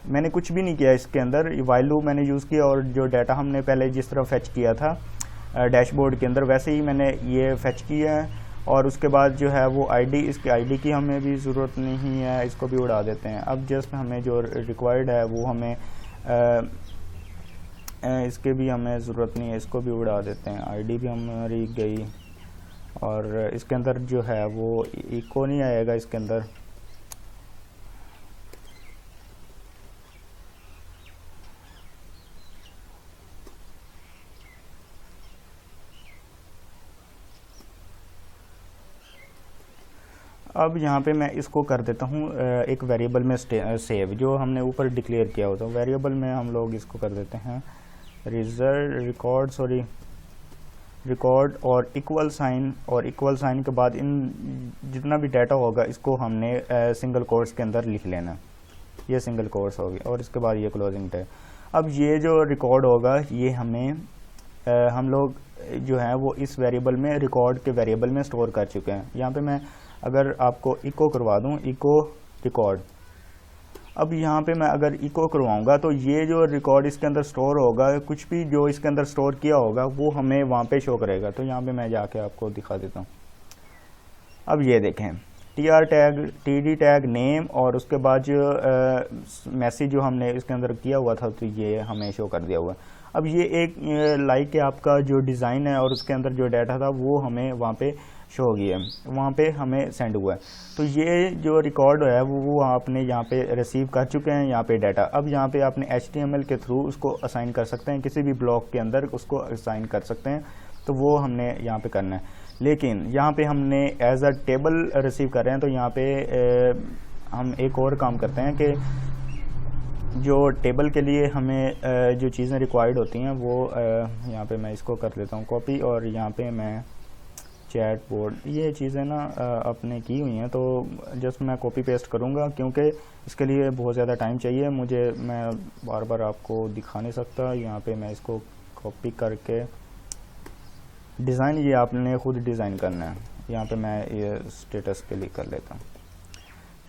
Speaker 1: मैंने कुछ भी नहीं किया इसके अंदर, वाइल लूप मैंने यूज़ किया, और जो डाटा हमने पहले जिस तरह फेच किया था डैशबोर्ड के अंदर वैसे ही मैंने ये फेच किया है। और उसके बाद जो है वो आईडी, इसकी आईडी की हमें भी ज़रूरत नहीं है, इसको भी उड़ा देते हैं। अब जस्ट हमें जो रिक्वायर्ड है वो हमें इसके भी हमें ज़रूरत नहीं है, इसको भी उड़ा देते हैं। आईडी भी हमारी गई, और इसके अंदर जो है वो इको नहीं आएगा इसके अंदर। अब यहाँ पे मैं इसको कर देता हूँ एक वेरिएबल में सेव, जो हमने ऊपर डिक्लेयर किया होता है। वेरिएबल में हम लोग इसको कर देते हैं रिकॉर्ड और इक्वल साइन, और इक्वल साइन के बाद इन जितना भी डाटा होगा इसको हमने सिंगल कोट्स के अंदर लिख लेना। ये सिंगल कोट्स होगी, और इसके बाद ये क्लोजिंग टैग। अब ये जो रिकॉर्ड होगा ये हमें हम लोग जो है वो इस वेरिएबल में, रिकॉर्ड के वेरिएबल में स्टोर कर चुके हैं। यहाँ पे मैं अगर आपको इको करवा दूं, इको रिकॉर्ड, अब यहाँ पे मैं अगर इको करवाऊंगा तो ये जो रिकॉर्ड इसके अंदर स्टोर होगा, कुछ भी जो इसके अंदर स्टोर किया होगा वो हमें वहाँ पे शो करेगा। तो यहाँ पे मैं जाके आपको दिखा देता हूँ। अब ये देखें, TR tag, TD tag, name, और उसके बाद जो मैसेज जो हमने इसके अंदर किया हुआ था तो ये हमें शो कर दिया हुआ है। अब ये एक लाइक के आपका जो डिज़ाइन है और उसके अंदर जो डाटा था वो हमें वहाँ पे शो हो गया है, वहाँ पे हमें सेंड हुआ है। तो ये जो रिकॉर्ड है वो आपने यहाँ पे रिसीव कर चुके हैं यहाँ पे डाटा। अब यहाँ पे आपने HTML के थ्रू उसको असाइन कर सकते हैं, किसी भी ब्लॉक के अंदर उसको असाइन कर सकते हैं, तो वो हमने यहाँ पे करना है। लेकिन यहाँ पे हमने एज अ टेबल रिसीव कर रहे हैं, तो यहाँ पे हम एक और काम करते हैं कि जो टेबल के लिए हमें जो चीज़ें रिक्वायर्ड होती हैं वो यहाँ पे मैं इसको कर लेता हूँ कॉपी, और यहाँ पे मैं चैट बोर्ड ये चीज़ें ना अपने की हुई हैं, तो जस्ट मैं कॉपी पेस्ट करूँगा क्योंकि इसके लिए बहुत ज़्यादा टाइम चाहिए मुझे, मैं बार बार आपको दिखा नहीं सकता। यहाँ पे मैं इसको कॉपी करके डिज़ाइन ये आपने खुद डिज़ाइन करना है। यहाँ पे मैं ये स्टेटस के लिए कर लेता हूँ,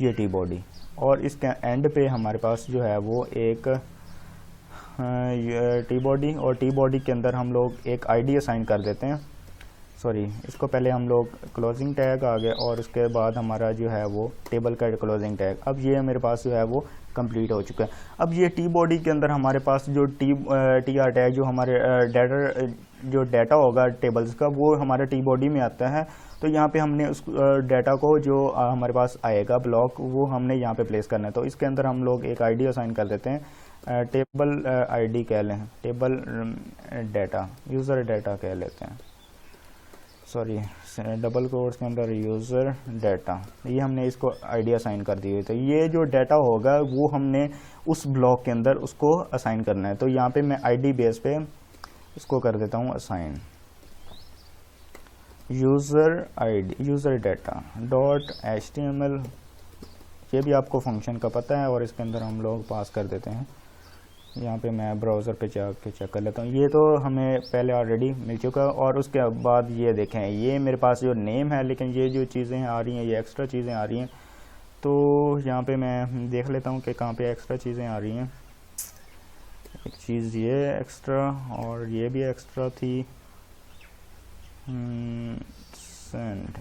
Speaker 1: ये टी बॉडी, और इसके एंड पे हमारे पास जो है वो एक टी बॉडी, और टी बॉडी के अंदर हम लोग एक आईडी असाइन कर देते हैं। सॉरी, इसको पहले हम लोग क्लोजिंग टैग आ गए और उसके बाद हमारा जो है वो टेबल का क्लोजिंग टैग। अब ये मेरे पास जो है वो कंप्लीट हो चुका है। अब ये टी बॉडी के अंदर हमारे पास जो टी आर टैग जो हमारे डाटा होगा टेबल्स का वो हमारा टी बॉडी में आता है। तो यहाँ पे हमने उस डाटा को जो हमारे पास आएगा ब्लॉक वो हमने यहाँ पे प्लेस करना है। तो इसके अंदर हम लोग एक आईडी असाइन कर देते हैं, टेबल आईडी कह लें, टेबल डाटा यूज़र डाटा कह लेते हैं, सॉरी डबल कोट्स के अंदर यूज़र डाटा, ये हमने इसको आईडी असाइन कर दी हुई। तो ये जो डाटा होगा वो हमने उस ब्लॉक के अंदर उसको असाइन करना है। तो यहाँ पे मैं आईडी बेस पे इसको कर देता हूँ assign user ID user data dot HTML, ये भी आपको फंक्शन का पता है, और इसके अंदर हम लोग पास कर देते हैं। यहाँ पे मैं ब्राउज़र पे जाके चेक कर लेता हूँ, ये तो हमें पहले ऑलरेडी मिल चुका है। और उसके बाद ये देखें, ये मेरे पास जो नेम है, लेकिन ये जो चीज़ें आ रही हैं ये एक्स्ट्रा चीज़ें आ रही हैं। तो यहाँ पे मैं देख लेता हूँ कि कहाँ पे एक्स्ट्रा चीज़ें आ रही हैं। एक चीज़ ये एक्स्ट्रा, और ये भी एक्स्ट्रा थी, सेंड,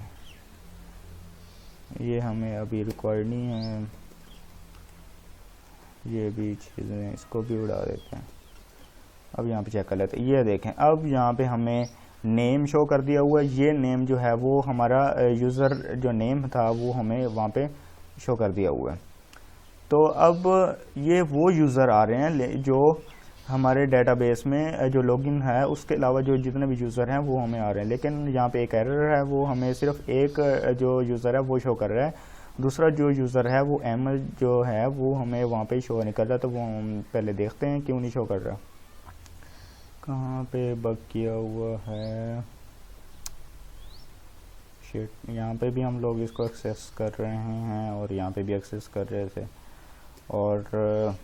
Speaker 1: ये हमें अभी रिक्वायर्ड नहीं है। ये भी चीज़ें इसको भी उड़ा देते हैं। अब यहाँ पे चेक कर लेते हैं, ये देखें अब यहाँ पे हमें नेम शो कर दिया हुआ है। ये नेम जो है वो हमारा यूज़र जो नेम था वो हमें वहाँ पे शो कर दिया हुआ है। तो अब ये वो यूज़र आ रहे हैं जो हमारे डेटाबेस में जो लॉगिन है, उसके अलावा जो जितने भी यूज़र हैं वो हमें आ रहे हैं। लेकिन यहाँ पे एक एरर है, वो हमें सिर्फ एक जो यूज़र है वो शो कर रहा है, दूसरा जो यूज़र है वो एम जो है वो हमें वहाँ पे शो नहीं कर रहा। तो वो हम पहले देखते हैं क्यों नहीं शो कर रहा, कहाँ पे बग किया हुआ है। शिट, यहाँ पे भी हम लोग इसको एक्सेस कर रहे हैं और यहाँ पे भी एक्सेस कर रहे थे, और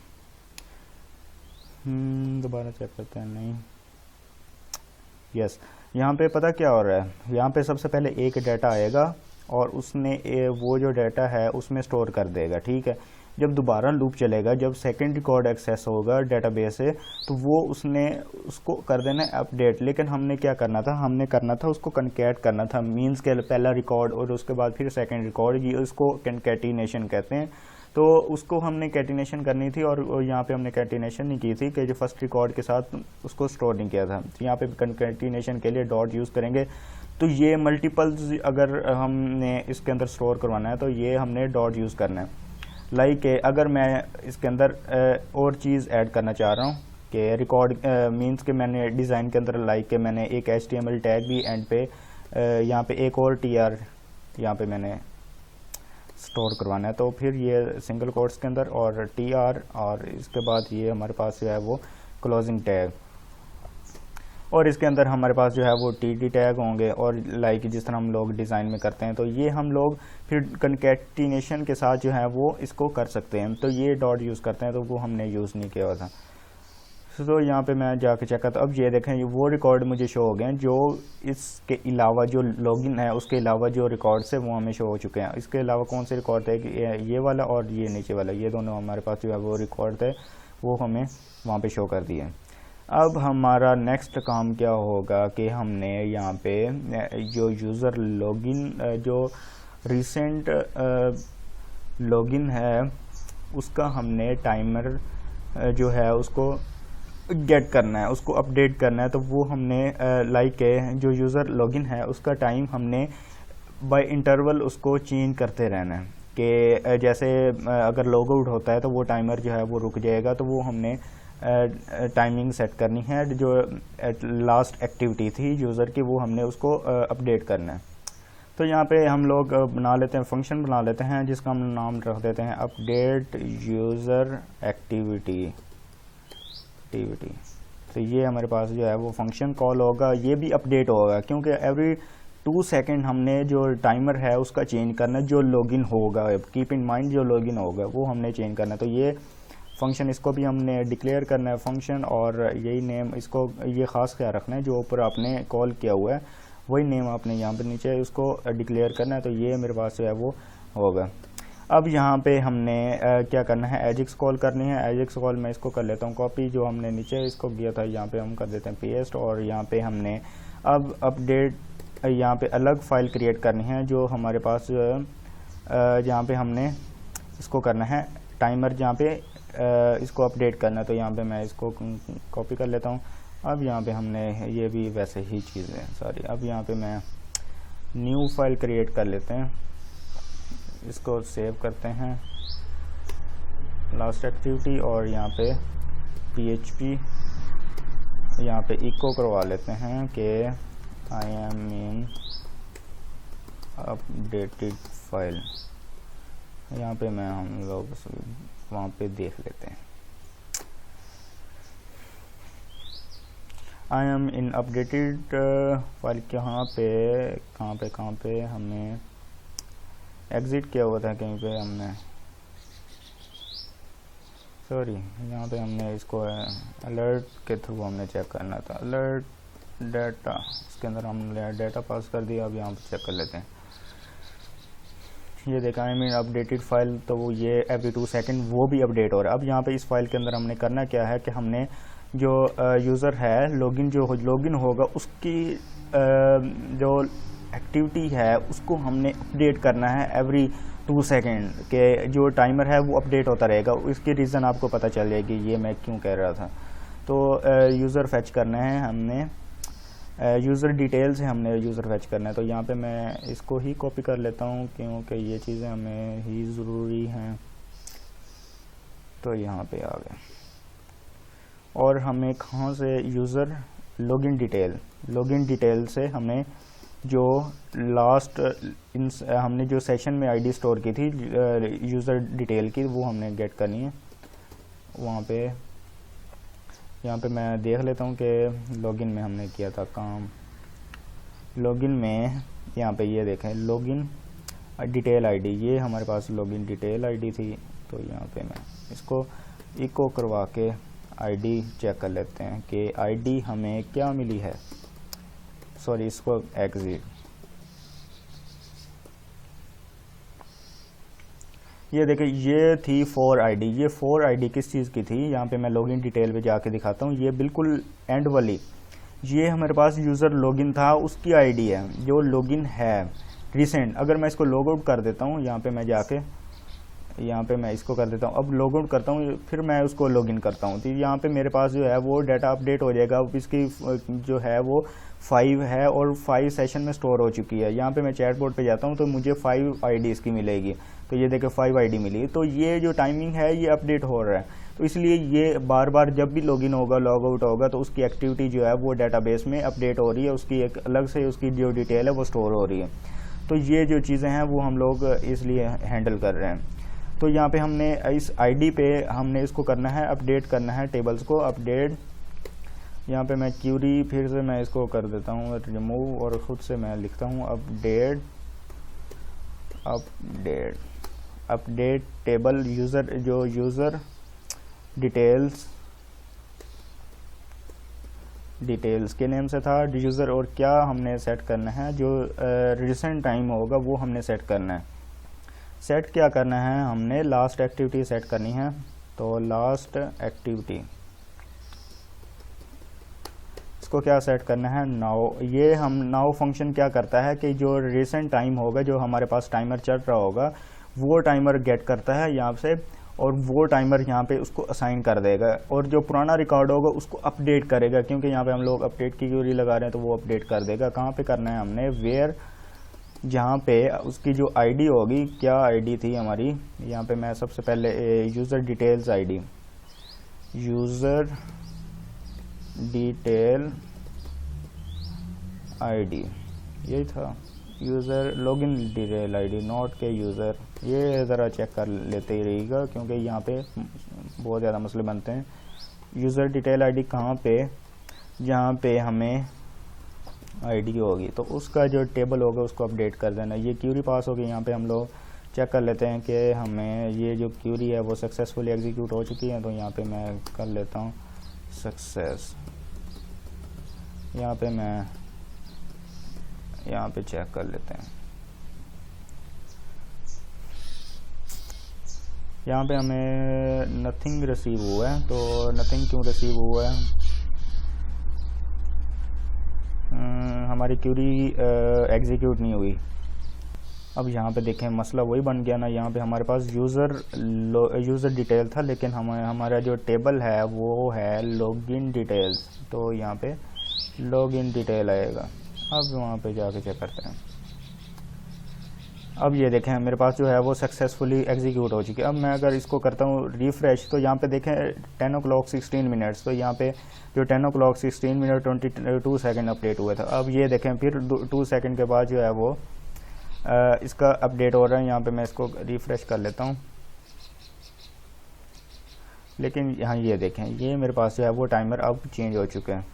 Speaker 1: दोबारा चेक करते हैं, नहीं, यस, यहाँ पे पता क्या हो रहा है, यहाँ पे सबसे पहले एक डाटा आएगा और उसने वो जो डाटा है उसमें स्टोर कर देगा, ठीक है। जब दोबारा लूप चलेगा, जब सेकंड रिकॉर्ड एक्सेस होगा डेटाबेस से, तो वो उसने उसको कर देना है अपडेट। लेकिन हमने क्या करना था, हमने करना था उसको कनकैट करना था, मींस के पहला रिकॉर्ड और उसके बाद फिर सेकंड रिकॉर्ड, ये उसको कनकैटिनेशन कहते हैं। तो उसको हमने कैटिनेशन करनी थी, और यहाँ पे हमने कैटिनेशन नहीं की थी कि जो फर्स्ट रिकॉर्ड के साथ उसको स्टोर नहीं किया था। तो यहाँ पे कनकैटिनेशन के लिए डॉट यूज़ करेंगे। तो ये मल्टीपल्स अगर हमने इसके अंदर स्टोर करवाना है तो ये हमने डॉट यूज़ करना है। लाइक अगर मैं इसके अंदर और चीज़ ऐड करना चाह रहा हूँ कि रिकॉर्ड मींस के मैंने डिज़ाइन के अंदर लाइक के मैंने एक HTML टैग भी एंड पे यहाँ पे एक और TR यहाँ पे मैंने स्टोर करवाना है, तो फिर ये सिंगल कोट्स के अंदर और TR, और इसके बाद ये हमारे पास जो है वो क्लोजिंग टैग, और इसके अंदर हमारे पास जो है वो TT टैग होंगे, और लाइक जिस तरह हम लोग डिज़ाइन में करते हैं। तो ये हम लोग फिर कनकैटिनेशन के साथ जो है वो इसको कर सकते हैं। तो ये डॉट यूज़ करते हैं, तो वो हमने यूज़ नहीं किया था। तो यहाँ पे मैं जाके चेक करता हूँ। अब ये देखें, वो रिकॉर्ड मुझे शो हो गए हैं, जो इसके अलावा जो लॉगिन है उसके अलावा जो रिकॉर्ड्स है वो हमें शो हो चुके हैं। इसके अलावा कौन से रिकॉर्ड थे, ये वाला और ये नीचे वाला, ये दोनों हमारे पास जो है वो रिकॉर्ड थे, वो हमें वहाँ पे शो कर दिए। अब हमारा नेक्स्ट काम क्या होगा कि हमने यहाँ पे जो यूज़र लॉगिन जो रिसेंट लॉगिन है उसका हमने टाइमर जो है उसको गेट करना है, उसको अपडेट करना है, तो वो हमने लाइक जो यूज़र लॉगिन है उसका टाइम हमने बाय इंटरवल उसको चेंज करते रहना है कि जैसे अगर लॉग आउट होता है तो वो टाइमर जो है वो रुक जाएगा, तो वो हमने टाइमिंग सेट करनी है। जो लास्ट एक्टिविटी थी यूज़र की वो हमने उसको अपडेट करना है। तो यहाँ पे हम लोग बना लेते हैं, फंक्शन बना लेते हैं जिसका हम नाम रख देते हैं अपडेट यूज़र एक्टिविटी। तो ये हमारे पास जो है वो फंक्शन कॉल होगा, ये भी अपडेट होगा क्योंकि एवरी 2 सेकेंड हमने जो टाइमर है उसका चेंज करना है। जो लॉगिन होगा, कीप इन माइंड जो लॉगिन होगा वो हमने चेंज करना है। तो ये फंक्शन इसको भी हमने डिक्लेयर करना है फंक्शन, और यही नेम इसको ये ख़ास ख्याल रखना है जो ऊपर आपने कॉल किया हुआ है वही नेम आपने यहाँ पर नीचे उसको डिक्लेयर करना है। तो ये मेरे पास जो है वो होगा। अब यहाँ पे हमने क्या करना है, एजिक्स कॉल करनी है। एजिक्स कॉल मैं इसको कर लेता हूँ कॉपी, जो हमने नीचे इसको किया था यहाँ पे हम कर देते हैं पेस्ट, और यहाँ पे हमने अब अपडेट यहाँ पे अलग फाइल क्रिएट करनी है जो हमारे पास जहाँ पे हमने इसको करना है टाइमर, जहाँ पे इसको अपडेट करना है। तो यहाँ पे मैं इसको कॉपी कर लेता हूँ। अब यहाँ पे हमने ये भी वैसे ही चीज़ें सॉरी, अब यहाँ पे मैं न्यू फाइल क्रिएट कर लेते हैं, इसको सेव करते हैं लास्ट एक्टिविटी, और यहाँ पे PHP यहाँ पे इको करवा लेते हैं कि आई एम इन अपडेटेड फाइल। यहाँ पे मैं हम लोग वहाँ पे देख लेते हैं आई एम इन अपडेटेड फाइल। कहाँ पे हमने एग्ज़िट किया हुआ था, कहीं पे हमने सॉरी यहाँ पे हमने इसको अलर्ट के थ्रू हमने चेक करना था। अलर्ट डाटा, इसके अंदर हमने डाटा पास कर दिया। अब यहाँ पे चेक कर लेते हैं, ये देखा आई मीन अपडेटेड फाइल, तो वो ये एवरी 2 सेकेंड वो भी अपडेट हो रहा है। अब यहाँ पे इस फाइल के अंदर हमने करना क्या है कि हमने जो यूज़र है लॉगिन होगा उसकी जो एक्टिविटी है उसको हमने अपडेट करना है एवरी 2 सेकेंड के। जो टाइमर है वो अपडेट होता रहेगा। इसकी रीज़न आपको पता चल जाएगी ये मैं क्यों कह रहा था। तो यूज़र फैच करना है हमने, यूज़र डिटेल से हमने यूज़र फैच करना है। तो यहाँ पे मैं इसको ही कॉपी कर लेता हूँ क्योंकि ये चीज़ें हमें ही ज़रूरी हैं। तो यहाँ पे आ गए, और हमें कहाँ से यूज़र लॉगिन डिटेल से हमें जो लास्ट हमने जो सेशन में आईडी स्टोर की थी यूज़र डिटेल की, वो हमने गेट करनी है वहाँ पे। यहाँ पे मैं देख लेता हूँ कि लॉगिन में हमने किया था काम। लॉगिन में यहाँ पे ये देखें लॉगिन डिटेल आईडी, ये हमारे पास लॉगिन डिटेल आईडी थी। तो यहाँ पे मैं इसको इको करवा के आईडी चेक कर लेते हैं कि आईडी हमें क्या मिली है। सॉरी, इसको एग्जिट, ये देखें ये थी 4 आईडी। ये 4 आईडी किस चीज़ की थी, यहाँ पे मैं लॉगिन डिटेल पे जाके दिखाता हूँ। ये बिल्कुल एंड वाली, ये हमारे पास यूज़र लॉगिन था उसकी आईडी है जो लॉगिन है रिसेंट। अगर मैं इसको लॉग आउट कर देता हूँ, यहाँ पे मैं जाके यहाँ पे मैं इसको कर देता हूँ, अब लॉग आउट करता हूँ, फिर मैं उसको लॉगिन करता हूँ, तो यहाँ पे मेरे पास जो है वो डाटा अपडेट हो जाएगा। इसकी जो है वो 5 है और 5 सेशन में स्टोर हो चुकी है। यहाँ पे मैं चैटबॉट पे जाता हूँ तो मुझे 5 आईडी इसकी मिलेगी। तो ये देखो 5 आईडी मिली। तो ये जो टाइमिंग है ये अपडेट हो रहा है, तो इसलिए ये बार बार जब भी लॉगिन होगा लॉग आउट होगा तो उसकी एक्टिविटी जो है वो डाटाबेस में अपडेट हो रही है, उसकी एक अलग से उसकी जो डिटेल है वो स्टोर हो रही है। तो ये जो चीज़ें हैं वो हम लोग इसलिए हैंडल कर रहे हैं। तो यहाँ पे हमने इस आईडी पे हमने इसको करना है, अपडेट करना है टेबल्स को अपडेट। यहाँ पे मैं क्यूरी फिर से मैं इसको कर देता हूँ रिमूव, और ख़ुद से मैं लिखता हूँ अपडेट टेबल यूज़र, जो यूज़र डिटेल्स के नेम से था यूज़र, और क्या हमने सेट करना है जो रिसेंट टाइम होगा वो हमने सेट करना है। सेट क्या करना है, हमने लास्ट एक्टिविटी सेट करनी है। तो लास्ट एक्टिविटी, इसको क्या सेट करना है, नाउ। ये हम नाउ फंक्शन क्या करता है कि जो रिसेंट टाइम होगा, जो हमारे पास टाइमर चल रहा होगा वो टाइमर गेट करता है यहाँ से, और वो टाइमर यहाँ पे उसको असाइन कर देगा, और जो पुराना रिकॉर्ड होगा उसको अपडेट करेगा, क्योंकि यहाँ पे हम लोग अपडेट की क्यूरी लगा रहे हैं तो वो अपडेट कर देगा। कहाँ पे करना है हमने, वेयर, जहाँ पे उसकी जो आईडी होगी, क्या आईडी थी हमारी, यहाँ पे मैं सबसे पहले user details ID, user detail ID यही था, user login detail ID, not के यूज़र, ये ज़रा चेक कर लेते ही रहिएगा क्योंकि यहाँ पे बहुत ज़्यादा मसले बनते हैं। यूज़र डिटेल आईडी कहाँ पे, जहाँ पे हमें आईडी होगी तो उसका जो टेबल होगा उसको अपडेट कर देना। ये क्यूरी पास होगी, यहाँ पे हम लोग चेक कर लेते हैं कि हमें ये जो क्यूरी है वो सक्सेसफुली एग्जीक्यूट हो चुकी है। तो यहाँ पे मैं कर लेता हूँ सक्सेस, यहाँ पे मैं यहाँ पे चेक कर लेते हैं। यहाँ पे हमें नथिंग रिसीव हुआ है, तो नथिंग क्यों रिसीव हुआ है, हमारी क्यूरी एग्जीक्यूट नहीं हुई। अब यहाँ पे देखें मसला वही बन गया ना, यहाँ पे हमारे पास यूज़र डिटेल था लेकिन हमारा जो टेबल है वो है लॉगिन डिटेल्स, तो यहाँ पे लॉगिन डिटेल आएगा। अब वहाँ पे जाके चेक करते हैं। अब ये देखें मेरे पास जो है वो सक्सेसफुली एग्जीक्यूट हो चुकी है। अब मैं अगर इसको करता हूँ रिफ्रेश, तो यहाँ पे देखें 10:16 तो यहाँ पे जो 10:16 22 सेकंड अपडेट हुआ था। अब ये देखें फिर 2 सेकंड के बाद जो है वो इसका अपडेट हो रहा है। यहाँ पे मैं इसको रिफ्रेश कर लेता हूँ, लेकिन यहाँ ये देखें ये मेरे पास जो है वो टाइमर अब चेंज हो चुके हैं।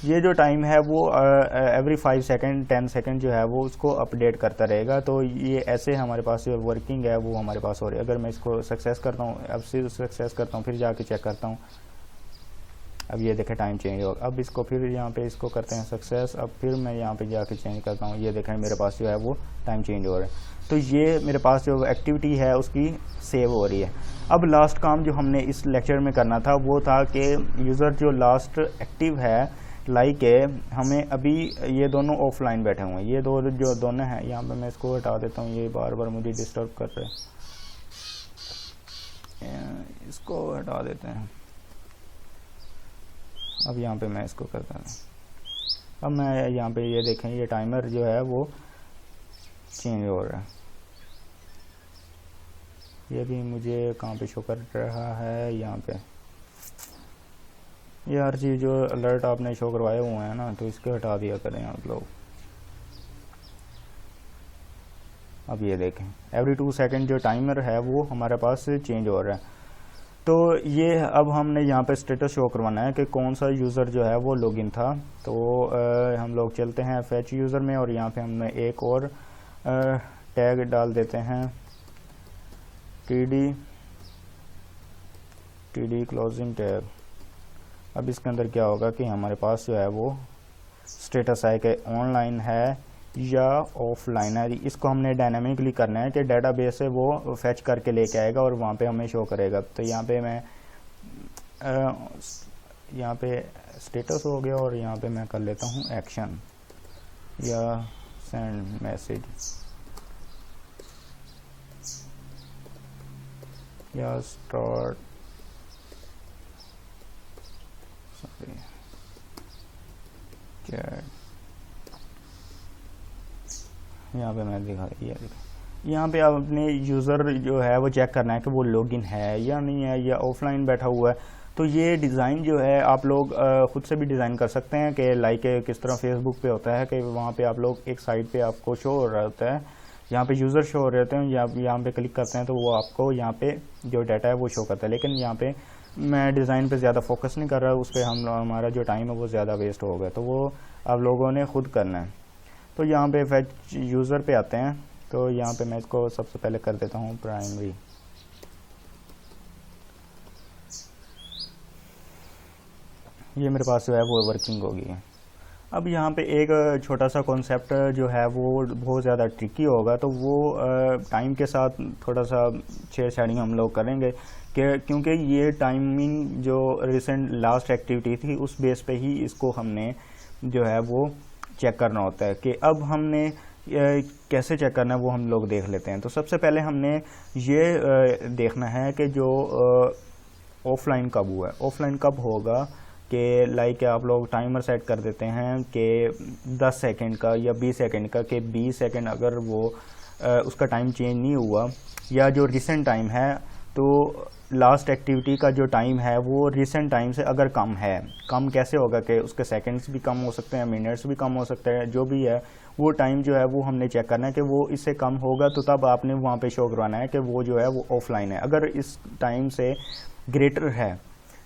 Speaker 1: ये जो टाइम है वो एवरी 5 सेकंड 10 सेकंड जो है वो उसको अपडेट करता रहेगा। तो ये ऐसे हमारे पास जो वर्किंग है वो हमारे पास हो रही है। अगर मैं इसको सक्सेस करता हूँ, अब से सक्सेस करता हूँ, फिर जाके चेक करता हूँ, अब ये देखें टाइम चेंज होगा। अब इसको फिर यहाँ पे इसको करते हैं सक्सेस, अब फिर मैं यहाँ पे जाके चेंज करता हूँ, ये देखें मेरे पास जो है वो टाइम चेंज हो रहा है। तो ये मेरे पास जो एक्टिविटी है उसकी सेव हो रही है। अब लास्ट काम जो हमने इस लेक्चर में करना था वो था कि यूज़र जो लास्ट एक्टिव है लाइक है, हमें अभी ये दोनों ऑफलाइन बैठे हुए हैं, ये जो दोनों हैं, यहाँ पे मैं इसको हटा देता हूँ, ये बार बार मुझे डिस्टर्ब कर रहे हैं, इसको हटा देते हैं। अब यहाँ पे मैं इसको करता हूँ। अब मैं यहाँ पे ये देखें ये टाइमर जो है वो चेंज हो रहा है। ये भी मुझे कहाँ पे शो कर रहा है, यहाँ पे ये हर चीज़ जो अलर्ट आपने शो करवाए हुए हैं ना, तो इसको हटा दिया करें आप लोग। अब ये देखें एवरी 2 सेकंड जो टाइमर है वो हमारे पास चेंज हो रहा है। तो ये अब हमने यहाँ पे स्टेटस शो करवाना है कि कौन सा यूज़र जो है वो लॉगिन था। तो हम लोग चलते हैं फैच यूज़र में, और यहाँ पे हमने एक और टैग डाल देते हैं टीडी क्लोजिंग टैग। अब इसके अंदर क्या होगा कि हमारे पास जो है वो स्टेटस है कि ऑनलाइन है या ऑफलाइन है। इसको हमने डायनामिकली करना है कि डेटाबेस से वो फैच करके लेके आएगा और वहाँ पे हमें शो करेगा। तो यहाँ पे मैं यहाँ पे स्टेटस हो गया, और यहाँ पे मैं कर लेता हूँ एक्शन या सेंड मैसेज या स्टार्ट, चैट। यहाँ पे मैं दिखा यहाँ पे आप अपने यूज़र जो है वो चेक करना है कि वो लॉगिन है या नहीं है या ऑफलाइन बैठा हुआ है। तो ये डिज़ाइन जो है आप लोग ख़ुद से भी डिज़ाइन कर सकते हैं कि लाइक किस तरह फेसबुक पे होता है कि वहाँ पे आप लोग एक साइड पे आपको शो हो रहा होता है, यहाँ पे यूज़र शो हो रहे होते हैं, यहाँ पे क्लिक करते हैं तो वो आपको यहाँ पे जो डाटा है वो शो करता है। लेकिन यहाँ पे मैं डिज़ाइन पे ज़्यादा फोकस नहीं कर रहा, उस पर हमारा जो टाइम है वो ज़्यादा वेस्ट हो गया, तो वो आप लोगों ने खुद करना है। तो यहाँ पे फैच यूज़र पे आते हैं, तो यहाँ पे मैं इसको सबसे पहले कर देता हूँ प्राइमरी। ये मेरे पास जो है वो वर्किंग होगी। अब यहाँ पे एक छोटा सा कॉन्सेप्ट जो है वो बहुत ज़्यादा ट्रिकी होगा, तो वो टाइम के साथ थोड़ा सा छेड़छाड़ी हम लोग करेंगे क्योंकि ये टाइमिंग जो रिसेंट लास्ट एक्टिविटी थी उस बेस पे ही इसको हमने जो है वो चेक करना होता है कि अब हमने कैसे चेक करना है वो हम लोग देख लेते हैं। तो सबसे पहले हमने ये देखना है कि जो ऑफलाइन कब हुआ है। ऑफलाइन कब होगा कि लाइक आप लोग टाइमर सेट कर देते हैं कि 10 सेकंड का या 20 सेकंड का, कि 20 सेकंड अगर वो उसका टाइम चेंज नहीं हुआ, या जो रिसेंट टाइम है, तो लास्ट एक्टिविटी का जो टाइम है वो रिसेंट टाइम से अगर कम है, कम कैसे होगा कि उसके सेकंड्स भी कम हो सकते हैं, मिनट्स भी कम हो सकते हैं, जो भी है वो टाइम जो है वो हमने चेक करना है कि वो इससे कम होगा, तो तब आपने वहाँ पे शो करवाना है कि वो जो है वो ऑफलाइन है। अगर इस टाइम से ग्रेटर है,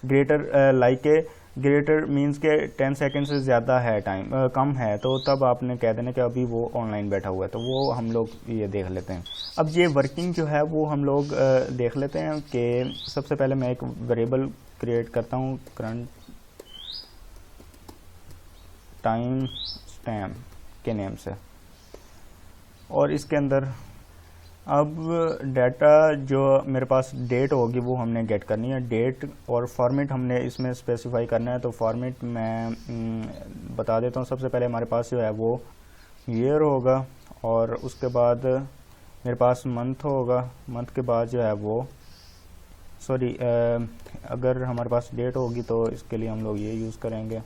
Speaker 1: ग्रेटर लाइक के ग्रेटर मीन्स के 10 सेकंड से ज़्यादा है टाइम, कम है, तो तब आपने कह देना कि अभी वो ऑनलाइन बैठा हुआ है। तो वो हम लोग ये देख लेते हैं। अब ये वर्किंग जो है वो हम लोग देख लेते हैं कि सबसे पहले मैं एक वेरिएबल क्रिएट करता हूँ करंट टाइम स्टैम्प के नेम से, और इसके अंदर अब डाटा जो मेरे पास डेट होगी वो हमने गेट करनी है। डेट और फॉर्मेट हमने इसमें स्पेसिफाई करना है। तो फॉर्मेट मैं बता देता हूँ। सबसे पहले हमारे पास जो है वो ईयर होगा, और उसके बाद मेरे पास मंथ होगा। मंथ के बाद जो है वो सॉरी अगर हमारे पास डेट होगी तो इसके लिए हम लोग ये यूज़ करेंगे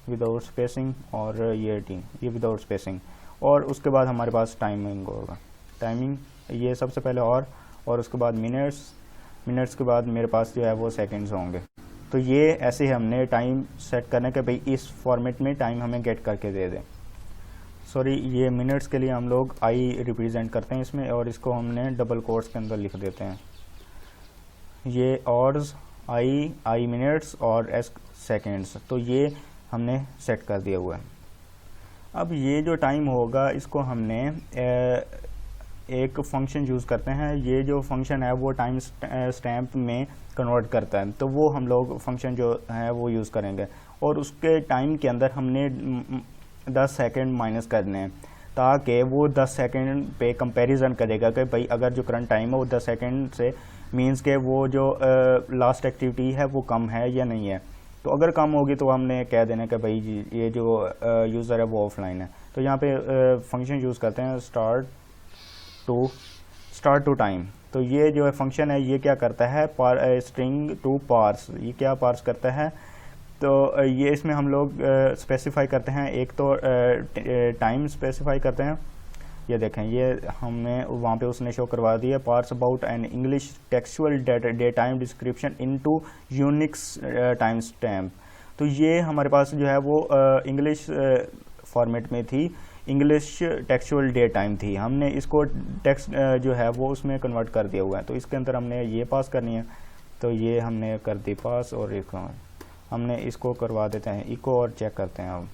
Speaker 1: विदाउट स्पेसिंग, और ये विदाउट स्पेसिंग। और उसके बाद हमारे पास टाइमिंग होगा, टाइमिंग ये सबसे पहले, और उसके बाद मिनट्स के बाद मेरे पास जो है वो सेकंड्स होंगे। तो ये ऐसे ही हमने टाइम सेट करना है कि भाई इस फॉर्मेट में टाइम हमें गेट करके दे दें। सॉरी, ये मिनट्स के लिए हम लोग आई रिप्रेजेंट करते हैं इसमें, और इसको हमने डबल कोट्स के अंदर लिख देते हैं। ये ऑर्स आई मिनट्स और एस सेकेंड्स, तो ये हमने सेट कर दिया हुआ है। अब ये जो टाइम होगा इसको हमने एक फंक्शन यूज़ करते हैं। ये जो फंक्शन है वो टाइम स्टैम्प में कन्वर्ट करता है, तो वो हम लोग फंक्शन जो है वो यूज़ करेंगे, और उसके टाइम के अंदर हमने 10 सेकंड माइनस करने हैं, ताकि वो 10 सेकंड पे कंपैरिजन करेगा कि भाई अगर जो करंट टाइम है वो 10 सेकंड से मींस के वो जो लास्ट एक्टिविटी है वो कम है या नहीं है। तो अगर कम होगी तो हमने कह देना कि भाई ये जो यूज़र है वो ऑफलाइन है। तो यहाँ पे फंक्शन यूज़ करते हैं स्टार्ट टू टाइम। तो ये जो है फंक्शन है ये क्या करता है, स्ट्रिंग टू पार्स, ये क्या पार्स करता है। तो ये इसमें हम लोग स्पेसिफाई करते हैं, एक तो टाइम स्पेसिफाई करते हैं। ये देखें, ये हमें वहाँ पे उसने शो करवा दिया, parse about an English textual day time description into Unix time stamp. तो ये हमारे पास जो है वो इंग्लिश फॉर्मेट में थी, इंग्लिश टेक्सुअल डे टाइम थी। हमने इसको टेक्स्ट जो है वो उसमें कन्वर्ट कर दिया हुआ है। तो इसके अंदर हमने ये पास करनी है, तो ये हमने कर दी पास, और एक हमने इसको करवा देते हैं इको, और चेक करते हैं। अब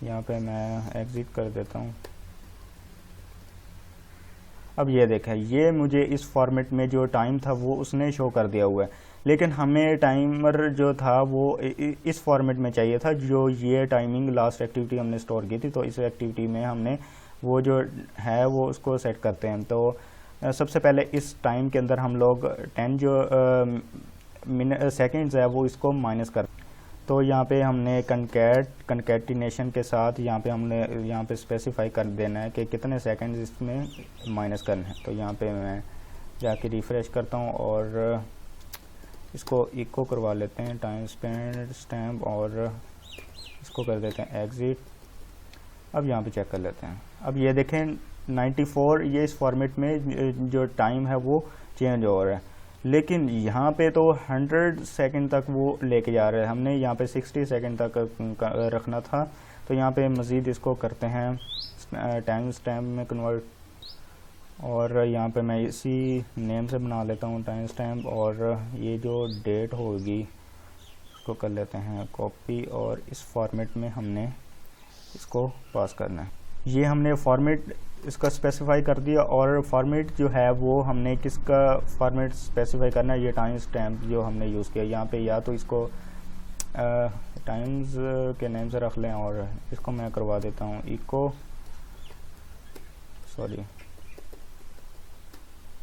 Speaker 1: यहाँ पे मैं एग्जिट कर देता हूँ। अब ये देखें, ये मुझे इस फॉर्मेट में जो टाइम था वो उसने शो कर दिया हुआ है, लेकिन हमें टाइमर जो था वो इस फॉर्मेट में चाहिए था, जो ये टाइमिंग लास्ट एक्टिविटी हमने स्टोर की थी। तो इस एक्टिविटी में हमने वो जो है वो उसको सेट करते हैं। तो सबसे पहले इस टाइम के अंदर हम लोग 10 जो सेकेंड्स है वो इसको माइनस कर। तो यहाँ पे हमने कंकैटिनेशन के साथ यहाँ पे स्पेसिफाई कर देना है कि कितने सेकंड्स इसमें माइनस करने हैं। तो यहाँ पे मैं जाके रिफ़्रेश करता हूँ और इसको इको करवा लेते हैं टाइम स्टैम्प, और इसको कर देते हैं एग्ज़िट। अब यहाँ पे चेक कर लेते हैं। अब ये देखें 94, ये इस फॉर्मेट में जो टाइम है वो चेंज हो रहा है, लेकिन यहाँ पे तो 100 सेकंड तक वो लेके जा रहे हैं। हमने यहाँ पे 60 सेकंड तक रखना था। तो यहाँ पे मज़ीद इसको करते हैं टाइम स्टैम्प में कन्वर्ट, और यहाँ पे मैं इसी नेम से बना लेता हूँ टाइम स्टैम्प, और ये जो डेट होगी इसको कर लेते हैं कॉपी, और इस फॉर्मेट में हमने इसको पास करना है। ये हमने फॉर्मेट इसका स्पेसिफाई कर दिया, और फॉर्मेट जो है वो हमने किसका फॉर्मेट स्पेसिफाई करना है, ये टाइम स्टैम्प जो हमने यूज़ किया। यहाँ पे या तो इसको टाइम्स के नेम से रख लें, और इसको मैं करवा देता हूँ इको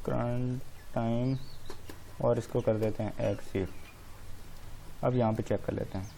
Speaker 1: करंट टाइम, और इसको कर देते हैं एग्जिट। अब यहाँ पे चेक कर लेते हैं।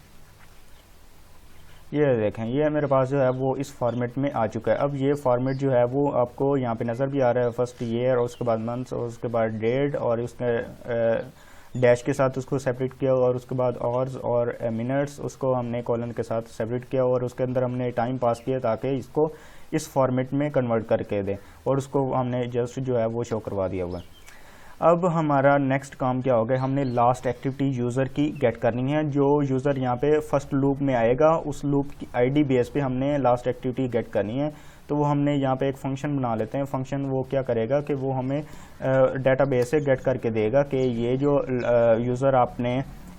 Speaker 1: ये देखें, ये मेरे पास जो है वो इस फॉर्मेट में आ चुका है। अब ये फॉर्मेट जो है वो आपको यहाँ पे नज़र भी आ रहा है, फर्स्ट ईयर और उसके बाद मंथ्स और उसके बाद डेट और उसके डैश के साथ उसको सेपरेट किया और उसके बाद आवर्स और मिनट्स उसको हमने कॉलन के साथ सेपरेट किया और उसके अंदर हमने टाइम पास किया ताकि इसको इस फॉर्मेट में कन्वर्ट करके दें और उसको हमने जस्ट जो है वो शो करवा दिया हुआ है। अब हमारा नेक्स्ट काम क्या होगा, हमने लास्ट एक्टिविटी यूज़र की गेट करनी है। जो यूज़र यहाँ पे फर्स्ट लूप में आएगा उस लूप की आईडी बेस पे हमने लास्ट एक्टिविटी गेट करनी है। तो वो हमने यहाँ पे एक फंक्शन बना लेते हैं। फंक्शन वो क्या करेगा कि वो हमें डेटाबेस से गेट करके देगा कि ये जो यूज़र आपने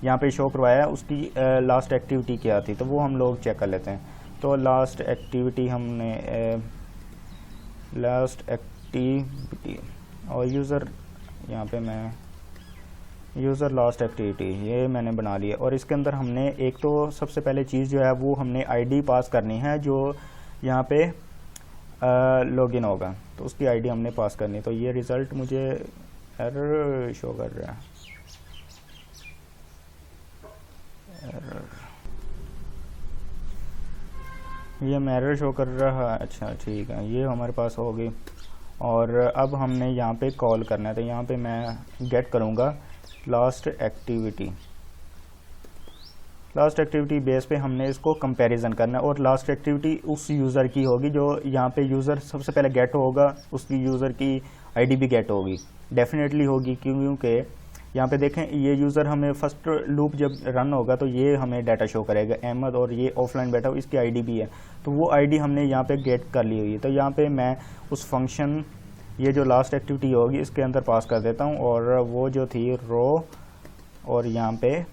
Speaker 1: यहाँ पे शो करवाया है उसकी लास्ट एक्टिविटी क्या थी। तो वो हम लोग चेक कर लेते हैं। तो लास्ट एक्टिविटी हमने लास्ट एक्टिविटी और यूज़र यहाँ पे मैं यूज़र लास्ट एक्टिविटी ये मैंने बना लिया और इसके अंदर हमने एक तो सबसे पहले चीज़ जो है वो हमने आईडी पास करनी है जो यहाँ पे लॉगिन होगा, तो उसकी आईडी हमने पास करनी है। तो ये रिज़ल्ट मुझे एरर शो कर रहा है, ये एरर शो कर रहा है। अच्छा ठीक है, ये हमारे पास होगी और अब हमने यहाँ पे कॉल करना है। तो यहाँ पे मैं गेट करूँगा last activity. Last activity base पे हमने इसको कंपैरिजन करना है और लास्ट एक्टिविटी उस यूज़र की होगी जो यहाँ पे यूज़र सबसे पहले गेट होगा, उसकी यूज़र की आईडी भी गेट होगी, डेफिनेटली होगी। क्योंकि यहाँ पे देखें ये यूज़र हमें फर्स्ट लूप जब रन होगा तो ये हमें डाटा शो करेगा अहमद और ये ऑफलाइन बैठा हो, इसकी आईडी भी है। तो वो आईडी हमने यहाँ पे गेट कर ली हुई है। तो यहाँ पे मैं उस फंक्शन ये जो लास्ट एक्टिविटी होगी इसके अंदर पास कर देता हूँ और वो जो थी रो और यहाँ पे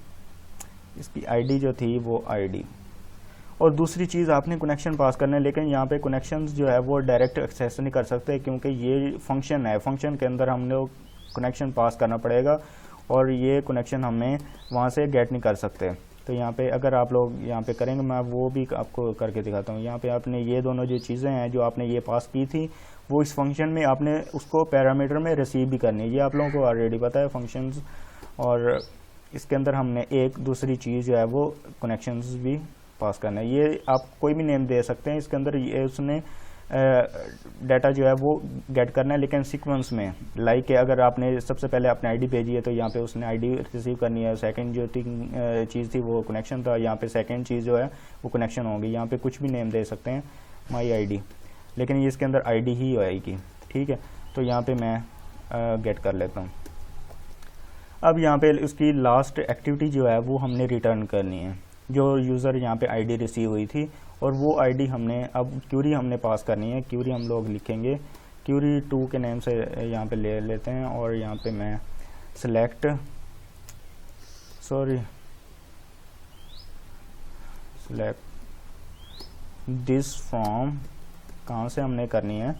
Speaker 1: इसकी आईडी जो थी वो आईडी। और दूसरी चीज़ आपने कनेक्शन पास करना है, लेकिन यहाँ पे कनेक्शंस जो है वो डायरेक्ट एक्सेस नहीं कर सकते क्योंकि ये फंक्शन है। फंक्शन के अंदर हम लोग कनेक्शन पास करना पड़ेगा और ये कनेक्शन हमें वहाँ से गेट नहीं कर सकते। तो यहाँ पे अगर आप लोग यहाँ पे करेंगे, मैं वो भी आपको करके दिखाता हूँ। यहाँ पे आपने ये दोनों जो चीज़ें हैं जो आपने ये पास की थी वो इस फंक्शन में आपने उसको पैरामीटर में रिसीव भी करनी है। ये आप लोगों को ऑलरेडी पता है फंक्शंस, और इसके अंदर हमने एक दूसरी चीज़ जो है वो कनेक्शंस भी पास करना है। ये आप कोई भी नेम दे सकते हैं। इसके अंदर ये उसने डाटा जो है वो गेट करना है लेकिन सीक्वेंस में, लाइक अगर आपने सबसे पहले अपनी आईडी भेजी है तो यहाँ पे उसने आईडी रिसीव करनी है। सेकंड जो चीज़ थी वो कनेक्शन था, यहाँ पे सेकंड चीज़ जो है वो कनेक्शन होगी। यहाँ पे कुछ भी नेम दे सकते हैं, माई आईडी, लेकिन ये इसके अंदर आईडी ही आएगी। ठीक है, तो यहाँ पे मैं गेट कर लेता हूँ। अब यहाँ पे उसकी लास्ट एक्टिविटी जो है वो हमने रिटर्न करनी है, जो यूज़र यहाँ पे आईडी रिसीव हुई थी और वो आईडी हमने अब क्यूरी हमने पास करनी है। क्यूरी हम लोग लिखेंगे क्यूरी 2 के नेम से यहाँ पे ले लेते हैं और यहाँ पे मैं सिलेक्ट दिस फ्रॉम, कहाँ से हमने करनी है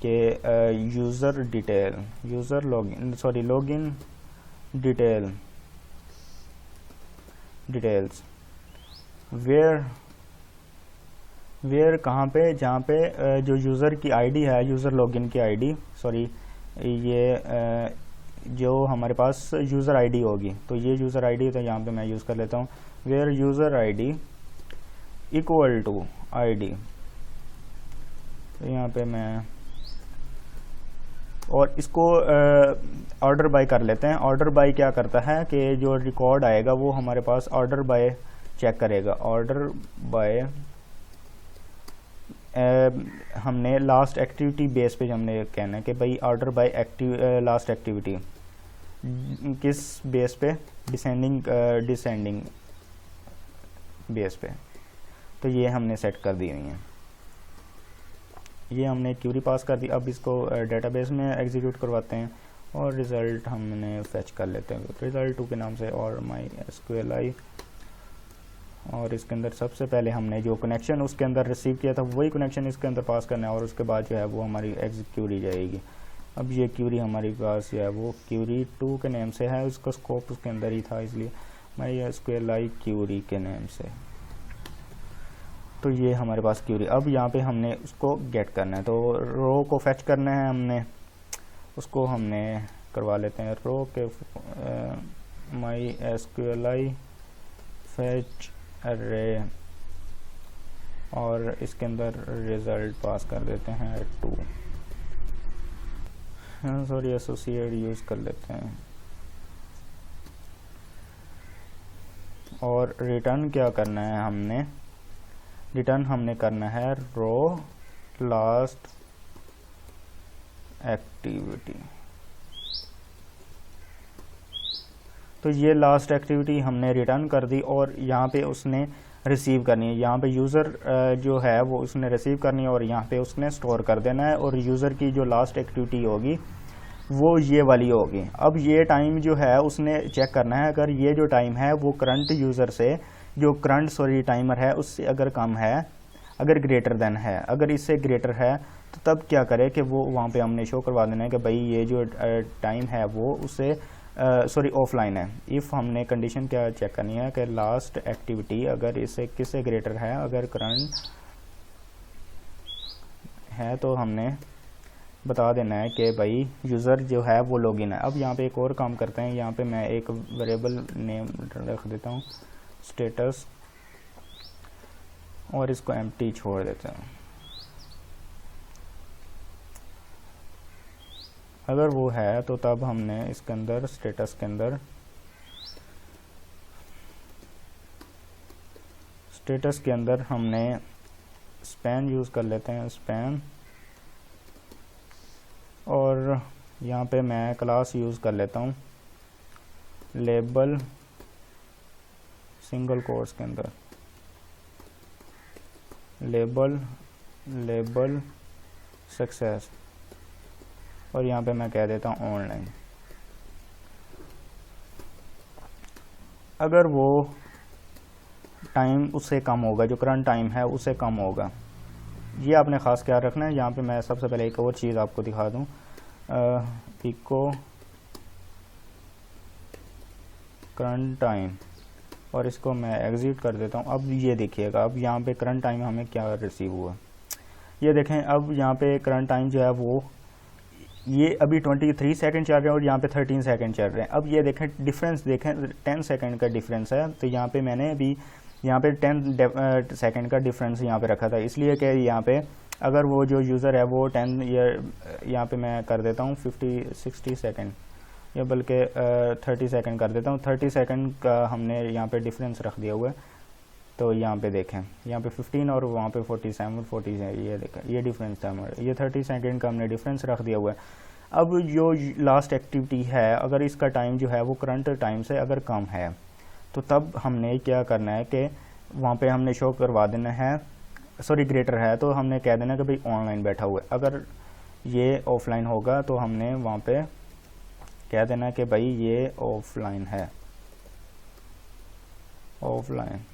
Speaker 1: कि user detail, user login details where कहाँ पे, जहाँ पे जो यूज़र की आईडी है, यूज़र लॉगिन की आईडी, ये जो हमारे पास यूज़र आईडी होगी, तो ये यूज़र आईडी, तो यहाँ पे मैं यूज़ कर लेता हूँ where user ID equal to ID. तो यहाँ पे मैं और इसको ऑर्डर बाय कर लेते हैं। ऑर्डर बाय क्या करता है कि जो रिकॉर्ड आएगा वो हमारे पास ऑर्डर बाय चेक करेगा। ऑर्डर बाय हमने लास्ट एक्टिविटी बेस पे हमने कहना है कि भाई ऑर्डर बाय लास्ट एक्टिविटी किस बेस पे, डिसेंडिंग बेस पे। तो ये हमने सेट कर दी हुई है, ये हमने क्यूरी पास कर दी। अब इसको डेटाबेस में एग्जीक्यूट करवाते हैं और रिज़ल्ट हमने फेच कर लेते हैं रिज़ल्ट 2 के नाम से और MySQLi। और इसके अंदर सबसे पहले हमने जो कनेक्शन उसके अंदर रिसीव किया था वही कनेक्शन इसके अंदर पास करना है और उसके बाद जो है वो हमारी क्यूरी जाएगी। अब ये क्यूरी हमारे पास जो है वो क्यूरी 2 के नेम से है, उसका स्कोप उसके अंदर ही था इसलिए MySQLi क्यूरी के नेम से। तो ये हमारे पास क्यूरी। अब यहाँ पे हमने उसको गेट करना है, तो रो को फेच करना है हमने, उसको हमने करवा लेते हैं रो के MySQLi फेच अरे और इसके अंदर रिज़ल्ट पास कर देते हैं 2, सॉरी एसोसिएट यूज़ कर लेते हैं। और रिटर्न क्या करना है हमने, रिटर्न हमने करना है रो लास्ट एक्टिविटी। तो ये लास्ट एक्टिविटी हमने रिटर्न कर दी और यहाँ पे उसने रिसीव करनी है, यहाँ पे यूज़र जो है वो उसने रिसीव करनी है और यहाँ पे उसने स्टोर कर देना है। और यूज़र की जो लास्ट एक्टिविटी होगी वो ये वाली होगी। अब ये टाइम जो है उसने चेक करना है, अगर ये जो टाइम है वो करंट यूज़र से जो करंट टाइमर है उससे अगर कम है, अगर ग्रेटर देन है, अगर इससे ग्रेटर है तो तब क्या करे कि वो वहाँ पे हमने शो करवा देना है कि भाई ये जो टाइम है वो उससे ऑफलाइन है। इफ़ हमने कंडीशन क्या चेक करनी है कि लास्ट एक्टिविटी अगर इससे किससे ग्रेटर है, अगर करंट है तो हमने बता देना है कि भाई यूज़र जो है वो लॉगिन है। अब यहाँ पे एक और काम करते हैं, यहाँ पे मैं एक वेरिएबल नेम रख देता हूँ स्टेटस और इसको एम्प्टी छोड़ देते हैं। अगर वो है तो तब हमने इसके अंदर स्टेटस के अंदर हमने स्पैन यूज़ कर लेते हैं, स्पैन। और यहाँ पे मैं क्लास यूज़ कर लेता हूँ लेबल सिंगल कोट्स के अंदर, लेबल सक्सेस। और यहाँ पे मैं कह देता हूँ ऑनलाइन। अगर वो टाइम उससे कम होगा, जो करंट टाइम है उससे कम होगा, ये आपने ख़ास ख्याल रखना है। यहाँ पे मैं सबसे पहले एक और चीज़ आपको दिखा दूँ, इको करंट टाइम, और इसको मैं एग्ज़िट कर देता हूँ। अब ये देखिएगा, अब यहाँ पे करंट टाइम हमें क्या रिसीव हुआ, ये देखें। अब यहाँ पे करंट टाइम जो है वो ये अभी 23 सेकंड चल रहे हैं और यहाँ पे 13 सेकंड चल रहे हैं। अब ये देखें डिफरेंस, देखें 10 सेकंड का डिफरेंस है। तो यहाँ पे मैंने अभी यहाँ पे 10 सेकंड का डिफरेंस यहाँ पे रखा था, इसलिए कि यहाँ पे अगर वो जो यूज़र है वो 10 यहाँ पे मैं कर देता हूँ 60 सेकंड, या बल्कि 30 सेकंड कर देता हूँ। 30 सेकंड का हमने यहाँ पे डिफरेंस रख दिया हुआ है। तो यहाँ पे देखें, यहाँ पे 15 और वहाँ पे 47 40 है, ये देखें ये डिफरेंस था हमारा, ये 30 सेकंड का हमने डिफरेंस रख दिया हुआ है। अब जो लास्ट एक्टिविटी है अगर इसका टाइम जो है वो करंट टाइम से अगर कम है तो तब हमने क्या करना है कि वहाँ पे हमने शो करवा देना है, ग्रेटर है तो हमने कह देना कि भाई ऑनलाइन बैठा हुआ है। अगर ये ऑफलाइन होगा तो हमने वहाँ पे कह देना कि भाई ये ऑफलाइन है, ऑफलाइन।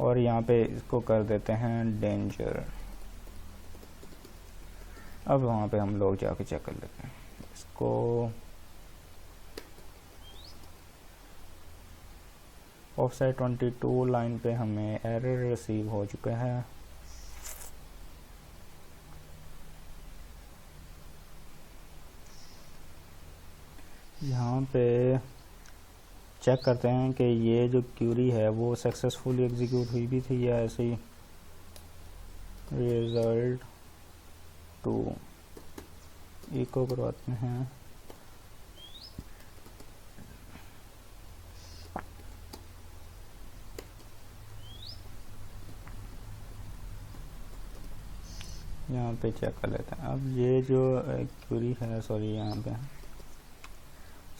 Speaker 1: और यहाँ पे इसको कर देते हैं डेंजर। अब वहाँ पे हम लोग जाके चेक कर लेते हैं इसको। ऑफसेट 22 लाइन पे हमें एरर रिसीव हो चुका है। यहाँ पे चेक करते हैं कि ये जो क्यूरी है वो सक्सेसफुली एग्जीक्यूट हुई भी थी या ऐसे ही। रिजल्ट 2 इको करवाते हैं। यहाँ पे चेक कर लेते हैं। अब ये जो क्यूरी है, यहाँ पे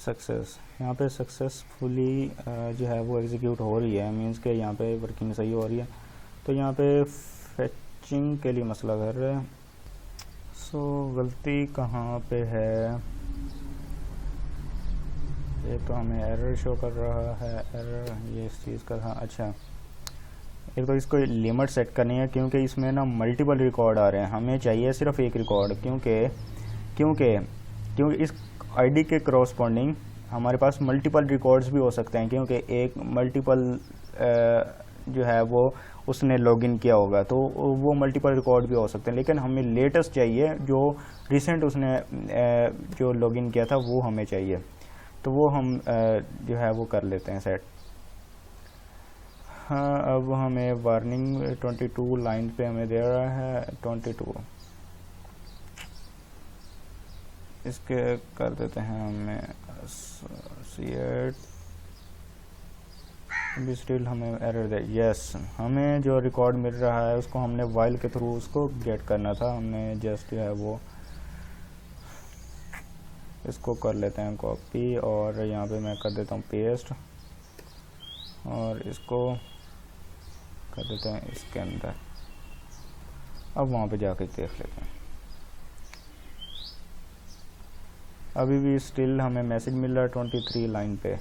Speaker 1: सक्सेस, यहाँ पे सक्सेसफुली जो है वो एग्जीक्यूट हो रही है, मींस के यहाँ पे वर्किंग सही हो रही है। तो यहाँ पे फेचिंग के लिए मसला कर रहे हैं। गलती कहाँ पे है, ये तो हमें एरर शो कर रहा है, एरर ये इस चीज़ का था। अच्छा, एक तो इसको लिमिट सेट करनी है क्योंकि इसमें ना मल्टीपल रिकॉर्ड आ रहे हैं, हमें चाहिए सिर्फ एक रिकॉर्ड, क्योंकि इस आईडी के करस्पॉन्डिंग हमारे पास मल्टीपल रिकॉर्ड्स भी हो सकते हैं, क्योंकि एक मल्टीपल जो है वो उसने लॉगिन किया होगा तो वो मल्टीपल रिकॉर्ड भी हो सकते हैं। लेकिन हमें लेटेस्ट चाहिए, जो रिसेंट उसने जो लॉगिन किया था वो हमें चाहिए। तो वो हम जो है वो कर लेते हैं सेट। हाँ, अब हमें वार्निंग 22 लाइन पे हमें दे रहा है 22, इसके कर देते हैं हमें associate, अभी स्टिल हमें एरर दे। यस, हमें जो रिकॉर्ड मिल रहा है उसको हमने वाइल के थ्रू उसको गेट करना था, हमने जस्ट जो है वो इसको कर लेते हैं कॉपी और यहाँ पे मैं कर देता हूँ पेस्ट और इसको कर देते हैं इसके अंदर। अब वहाँ पे जाके देख लेते हैं, अभी भी स्टिल हमें मैसेज मिल रहा है 23 लाइन पे।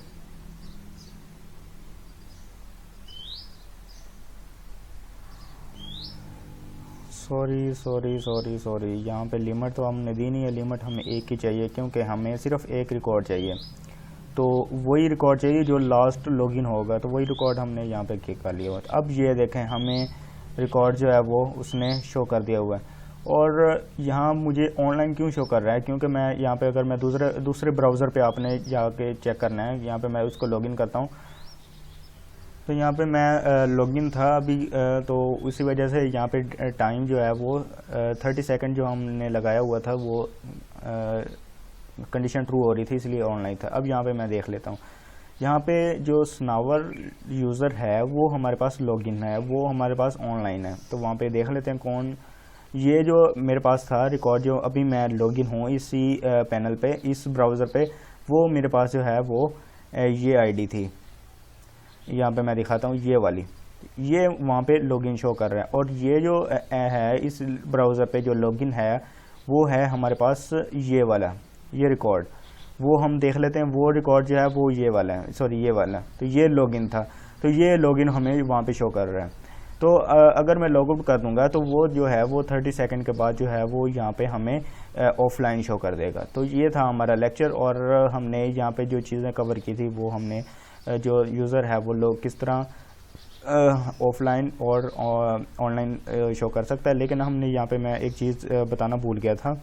Speaker 1: सॉरी, यहाँ पे लिमिट तो हमने दी नहीं है, लिमिट हमें एक ही चाहिए क्योंकि हमें सिर्फ एक रिकॉर्ड चाहिए, तो वही रिकॉर्ड चाहिए जो लास्ट लॉगिन होगा, तो वही रिकॉर्ड हमने यहाँ पे क्लिक कर लिया हुआ है। अब ये देखें हमें रिकॉर्ड जो है वो उसने शो कर दिया हुआ है। और यहाँ मुझे ऑनलाइन क्यों शो कर रहा है, क्योंकि मैं यहाँ पे अगर मैं दूसरे ब्राउज़र पे आपने जाके चेक करना है, यहाँ पे मैं उसको लॉगिन करता हूँ, तो यहाँ पे मैं लॉगिन था अभी, तो उसी वजह से यहाँ पे टाइम जो है वो 30 सेकंड जो हमने लगाया हुआ था वो कंडीशन ट्रू हो रही थी, इसलिए ऑनलाइन था। अब यहाँ पे मैं देख लेता हूँ, यहाँ पे जो स्नावर यूज़र है वो हमारे पास लॉगिन है, वो हमारे पास ऑनलाइन है, तो वहाँ पे देख लेते हैं कौन। ये जो मेरे पास था रिकॉर्ड, जो अभी मैं लॉगिन हूँ इसी पैनल पे, इस ब्राउज़र पे, वो मेरे पास जो है वो ये आईडी थी, यहाँ पे मैं दिखाता हूँ ये वाली, ये वहाँ पे लॉगिन शो कर रहा है। और ये जो है इस ब्राउज़र पे जो लॉगिन है वो है हमारे पास ये वाला, ये रिकॉर्ड, वो हम देख लेते हैं। वो रिकॉर्ड जो है वो ये वाला है, सॉरी ये वाला, तो ये लॉगिन था, तो ये लॉगिन हमें वहाँ पे शो कर रहा है। तो अगर मैं लॉग आउट कर दूंगा तो वो जो है वो 30 सेकंड के बाद जो है वो यहाँ पे हमें ऑफलाइन शो कर देगा। तो ये था हमारा लेक्चर, और हमने यहाँ पे जो चीज़ें कवर की थी वो हमने जो यूज़र है वो लोग किस तरह ऑफलाइन और ऑनलाइन शो कर सकता है। लेकिन हमने यहाँ पे मैं एक चीज़ बताना भूल गया था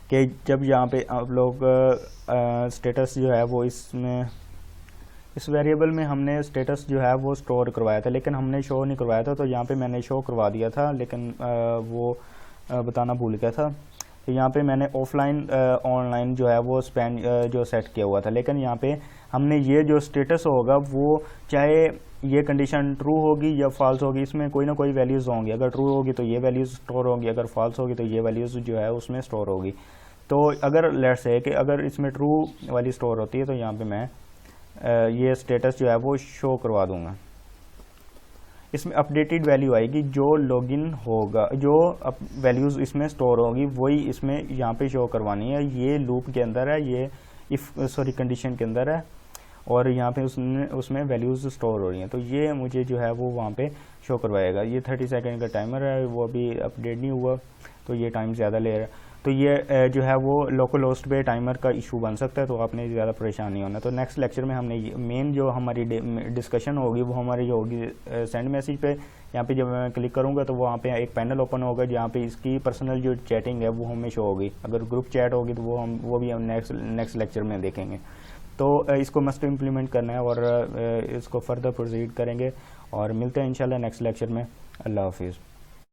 Speaker 1: कि जब यहाँ पे आप लोग स्टेटस जो है वो इस वेरिएबल में हमने स्टेटस जो है वो स्टोर करवाया था, लेकिन हमने शो नहीं करवाया था, तो यहाँ पे मैंने शो करवा दिया था, लेकिन वो बताना भूल गया था। तो यहाँ पे मैंने ऑफलाइन ऑनलाइन जो है वो स्पैन जो सेट किया हुआ था, लेकिन यहाँ पे हमने ये जो स्टेटस होगा वो चाहे ये कंडीशन ट्रू होगी या फॉल्स होगी, इसमें कोई ना कोई वैल्यूज़ होंगी। अगर ट्रू होगी तो ये वैल्यूज़ स्टोर होंगी, अगर फॉल्स होगी तो ये वैल्यूज़ जो है उसमें स्टोर होगी। तो अगर लेट्स से कि अगर इसमें ट्रू वाली स्टोर होती है तो यहाँ पे मैं ये स्टेटस जो है वो शो करवा दूंगा। इसमें अपडेटेड वैल्यू आएगी, जो लॉगिन होगा, जो वैल्यूज़ इसमें स्टोर होगी वही इसमें यहाँ पे शो करवानी है। ये लूप के अंदर है, ये कंडीशन के अंदर है, और यहाँ पे उसमें वैल्यूज़ स्टोर हो रही हैं, तो ये मुझे जो है वो वहाँ पे शो करवाएगा। ये 30 सेकंड का टाइमर है, वो अभी अपडेट नहीं हुआ तो ये टाइम ज़्यादा ले रहा है, तो ये जो है वो लोकल होस्ट पे टाइमर का इशू बन सकता है, तो आपने ज़्यादा परेशान नहीं होना। तो नेक्स्ट लेक्चर में हमने मेन जो हमारी डिस्कशन होगी वो हमारी जो होगी सेंड मैसेज पे। यहाँ पे जब मैं क्लिक करूँगा तो वहाँ पे एक पैनल ओपन होगा जहाँ पे इसकी पर्सनल जो चैटिंग है वो हमें शो होगी। अगर ग्रुप चैट होगी तो वो भी हम नेक्स्ट लेक्चर में देखेंगे। तो इसको मस्ट इम्प्लीमेंट करना है और इसको फर्दर प्रोसीड करेंगे, और मिलते हैं इंशाल्लाह नेक्स्ट लेक्चर में। अल्लाह हाफिज़।